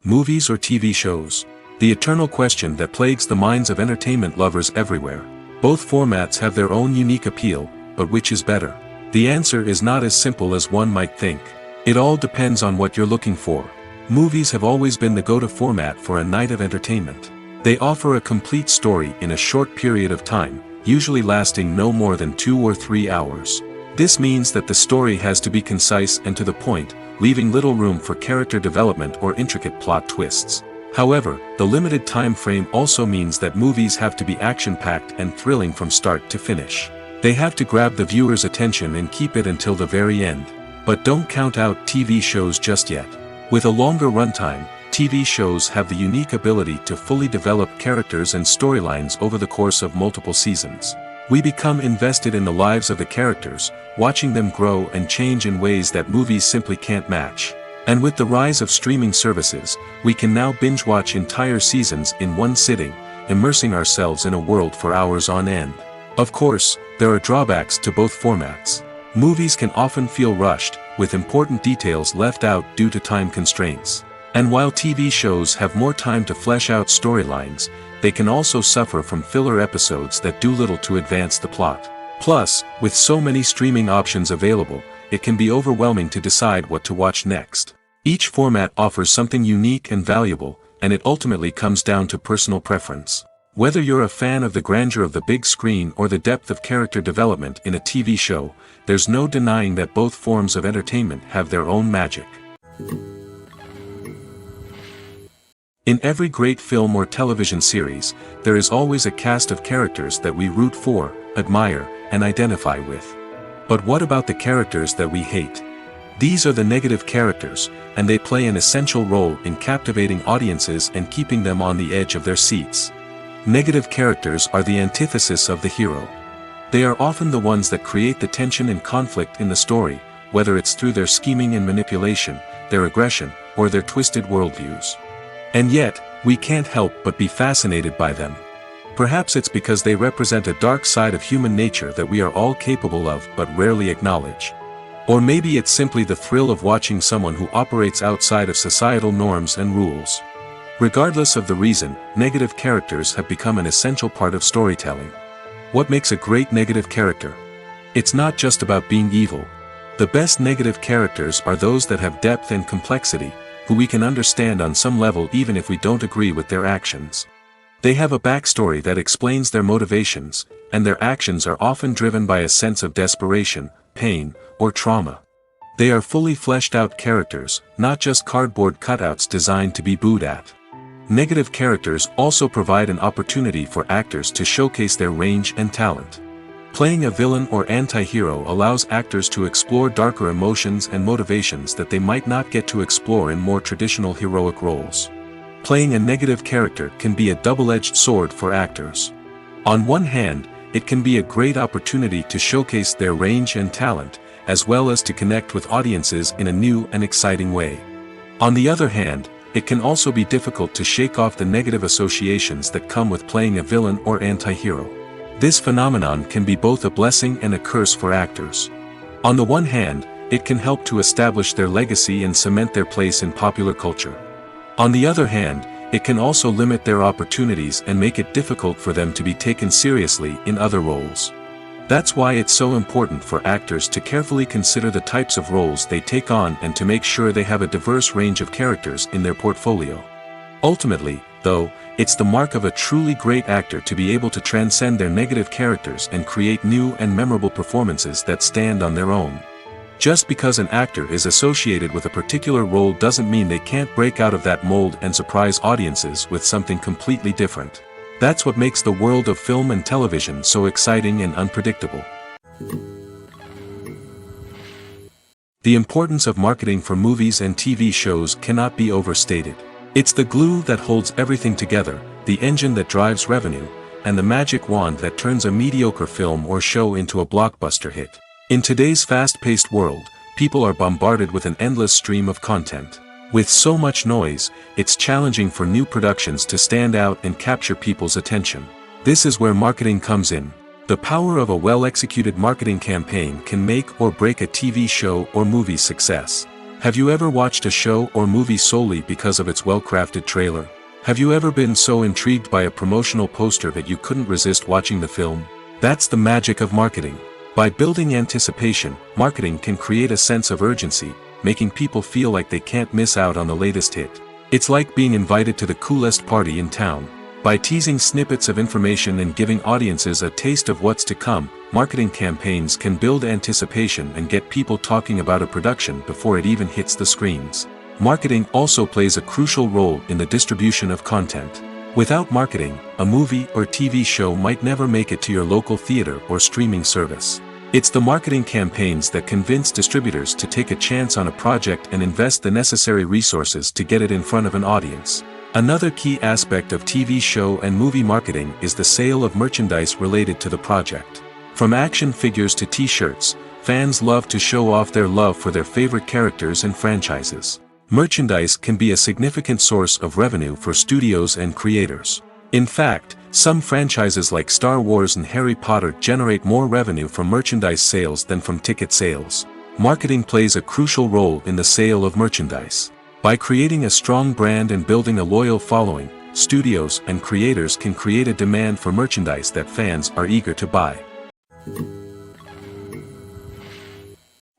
Movies or TV shows? The eternal question that plagues the minds of entertainment lovers everywhere. Both formats have their own unique appeal, but which is better? The answer is not as simple as one might think. It all depends on what you're looking for. Movies have always been the go-to format for a night of entertainment. They offer a complete story in a short period of time, usually lasting no more than 2 or 3 hours. This means that the story has to be concise and to the point, leaving little room for character development or intricate plot twists. However, the limited time frame also means that movies have to be action-packed and thrilling from start to finish. They have to grab the viewer's attention and keep it until the very end. But don't count out TV shows just yet. With a longer runtime, TV shows have the unique ability to fully develop characters and storylines over the course of multiple seasons. We become invested in the lives of the characters, watching them grow and change in ways that movies simply can't match. And with the rise of streaming services, we can now binge-watch entire seasons in one sitting, immersing ourselves in a world for hours on end. Of course, there are drawbacks to both formats. Movies can often feel rushed, with important details left out due to time constraints. And while TV shows have more time to flesh out storylines, they can also suffer from filler episodes that do little to advance the plot. Plus, with so many streaming options available, it can be overwhelming to decide what to watch next. Each format offers something unique and valuable, and it ultimately comes down to personal preference. Whether you're a fan of the grandeur of the big screen or the depth of character development in a TV show, there's no denying that both forms of entertainment have their own magic. In every great film or television series, there is always a cast of characters that we root for, admire, and identify with. But what about the characters that we hate? These are the negative characters, and they play an essential role in captivating audiences and keeping them on the edge of their seats. Negative characters are the antithesis of the hero. They are often the ones that create the tension and conflict in the story, whether it's through their scheming and manipulation, their aggression, or their twisted worldviews. And yet, we can't help but be fascinated by them. Perhaps it's because they represent a dark side of human nature that we are all capable of but rarely acknowledge. Or maybe it's simply the thrill of watching someone who operates outside of societal norms and rules. Regardless of the reason, negative characters have become an essential part of storytelling. What makes a great negative character? It's not just about being evil. The best negative characters are those that have depth and complexity, who we can understand on some level even if we don't agree with their actions. They have a backstory that explains their motivations, and their actions are often driven by a sense of desperation, pain, or trauma. They are fully fleshed out characters, not just cardboard cutouts designed to be booed at. Negative characters also provide an opportunity for actors to showcase their range and talent. Playing a villain or anti-hero allows actors to explore darker emotions and motivations that they might not get to explore in more traditional heroic roles. Playing a negative character can be a double-edged sword for actors. On one hand, it can be a great opportunity to showcase their range and talent, as well as to connect with audiences in a new and exciting way. On the other hand, it can also be difficult to shake off the negative associations that come with playing a villain or anti-hero. This phenomenon can be both a blessing and a curse for actors. On the one hand, it can help to establish their legacy and cement their place in popular culture. On the other hand, it can also limit their opportunities and make it difficult for them to be taken seriously in other roles. That's why it's so important for actors to carefully consider the types of roles they take on and to make sure they have a diverse range of characters in their portfolio. Ultimately, though, it's the mark of a truly great actor to be able to transcend their negative characters and create new and memorable performances that stand on their own. Just because an actor is associated with a particular role doesn't mean they can't break out of that mold and surprise audiences with something completely different. That's what makes the world of film and television so exciting and unpredictable. The importance of marketing for movies and TV shows cannot be overstated. It's the glue that holds everything together, the engine that drives revenue, and the magic wand that turns a mediocre film or show into a blockbuster hit. In today's fast-paced world, people are bombarded with an endless stream of content. With so much noise, it's challenging for new productions to stand out and capture people's attention. This is where marketing comes in. The power of a well-executed marketing campaign can make or break a TV show or movie's success. Have you ever watched a show or movie solely because of its well-crafted trailer? Have you ever been so intrigued by a promotional poster that you couldn't resist watching the film? That's the magic of marketing. By building anticipation, marketing can create a sense of urgency, making people feel like they can't miss out on the latest hit. It's like being invited to the coolest party in town. By teasing snippets of information and giving audiences a taste of what's to come, marketing campaigns can build anticipation and get people talking about a production before it even hits the screens. Marketing also plays a crucial role in the distribution of content. Without marketing, a movie or TV show might never make it to your local theater or streaming service. It's the marketing campaigns that convince distributors to take a chance on a project and invest the necessary resources to get it in front of an audience. Another key aspect of TV show and movie marketing is the sale of merchandise related to the project. From action figures to t-shirts, fans love to show off their love for their favorite characters and franchises. Merchandise can be a significant source of revenue for studios and creators. In fact, some franchises like Star Wars and Harry Potter generate more revenue from merchandise sales than from ticket sales. Marketing plays a crucial role in the sale of merchandise. By creating a strong brand and building a loyal following, studios and creators can create a demand for merchandise that fans are eager to buy.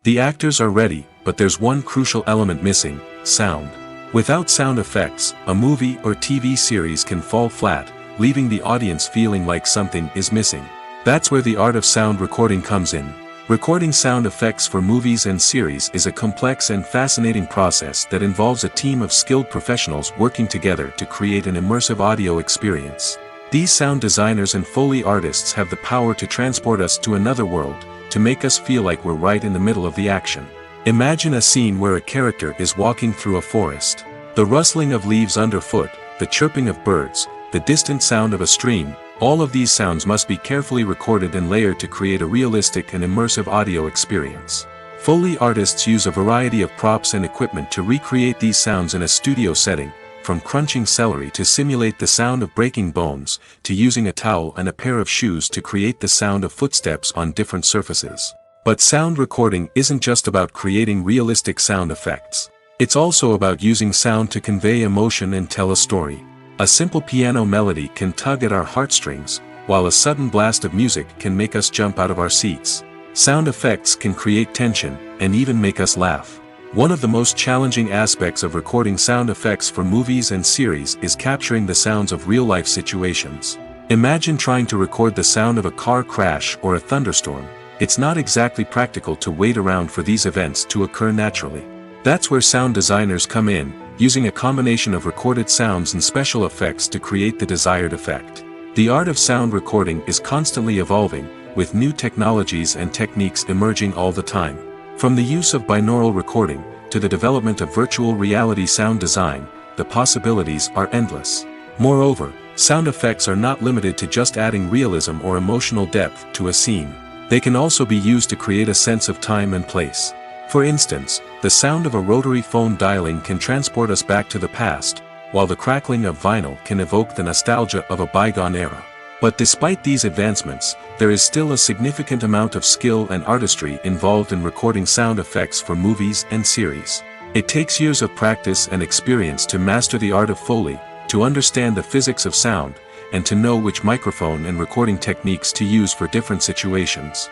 The actors are ready, but there's one crucial element missing: sound. Without sound effects, a movie or TV series can fall flat, leaving the audience feeling like something is missing. That's where the art of sound recording comes in. Recording sound effects for movies and series is a complex and fascinating process that involves a team of skilled professionals working together to create an immersive audio experience. These sound designers and Foley artists have the power to transport us to another world, to make us feel like we're right in the middle of the action. Imagine a scene where a character is walking through a forest. The rustling of leaves underfoot, the chirping of birds, the distant sound of a stream, all of these sounds must be carefully recorded and layered to create a realistic and immersive audio experience. Foley artists use a variety of props and equipment to recreate these sounds in a studio setting, from crunching celery to simulate the sound of breaking bones, to using a towel and a pair of shoes to create the sound of footsteps on different surfaces. But sound recording isn't just about creating realistic sound effects. It's also about using sound to convey emotion and tell a story. A simple piano melody can tug at our heartstrings, while a sudden blast of music can make us jump out of our seats. Sound effects can create tension, and even make us laugh. One of the most challenging aspects of recording sound effects for movies and series is capturing the sounds of real-life situations. Imagine trying to record the sound of a car crash or a thunderstorm. It's not exactly practical to wait around for these events to occur naturally. That's where sound designers come in, using a combination of recorded sounds and special effects to create the desired effect. The art of sound recording is constantly evolving, with new technologies and techniques emerging all the time. From the use of binaural recording, to the development of virtual reality sound design, the possibilities are endless. Moreover, sound effects are not limited to just adding realism or emotional depth to a scene. They can also be used to create a sense of time and place. For instance, the sound of a rotary phone dialing can transport us back to the past, while the crackling of vinyl can evoke the nostalgia of a bygone era. But despite these advancements, there is still a significant amount of skill and artistry involved in recording sound effects for movies and series. It takes years of practice and experience to master the art of Foley, to understand the physics of sound, and to know which microphone and recording techniques to use for different situations.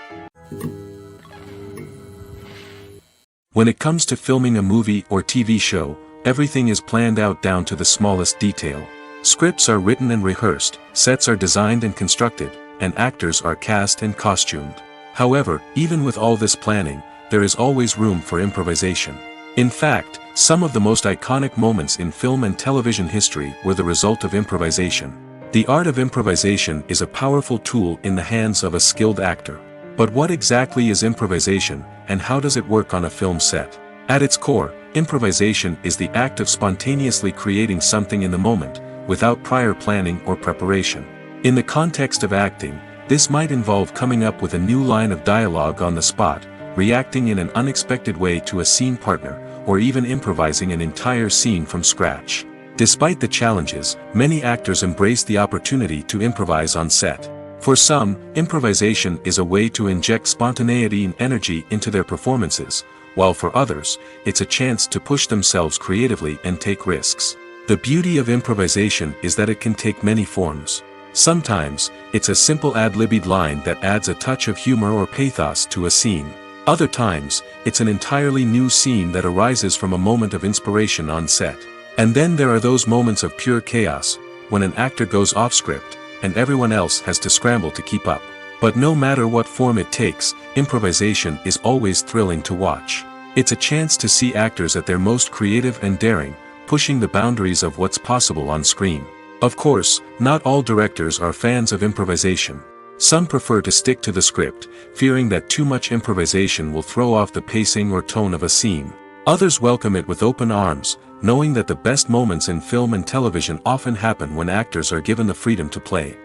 When it comes to filming a movie or TV show, everything is planned out down to the smallest detail. Scripts are written and rehearsed, sets are designed and constructed, and actors are cast and costumed. However, even with all this planning, there is always room for improvisation. In fact, some of the most iconic moments in film and television history were the result of improvisation. The art of improvisation is a powerful tool in the hands of a skilled actor. But what exactly is improvisation, and how does it work on a film set? At its core, improvisation is the act of spontaneously creating something in the moment, without prior planning or preparation. In the context of acting, this might involve coming up with a new line of dialogue on the spot, reacting in an unexpected way to a scene partner, or even improvising an entire scene from scratch. Despite the challenges, many actors embrace the opportunity to improvise on set. For some, improvisation is a way to inject spontaneity and energy into their performances, while for others, it's a chance to push themselves creatively and take risks. The beauty of improvisation is that it can take many forms. Sometimes, it's a simple ad-libbed line that adds a touch of humor or pathos to a scene. Other times, it's an entirely new scene that arises from a moment of inspiration on set. And then there are those moments of pure chaos, when an actor goes off script, and everyone else has to scramble to keep up. But no matter what form it takes, improvisation is always thrilling to watch. It's a chance to see actors at their most creative and daring, pushing the boundaries of what's possible on screen. Of course, not all directors are fans of improvisation. Some prefer to stick to the script, fearing that too much improvisation will throw off the pacing or tone of a scene. Others welcome it with open arms, knowing that the best moments in film and television often happen when actors are given the freedom to play.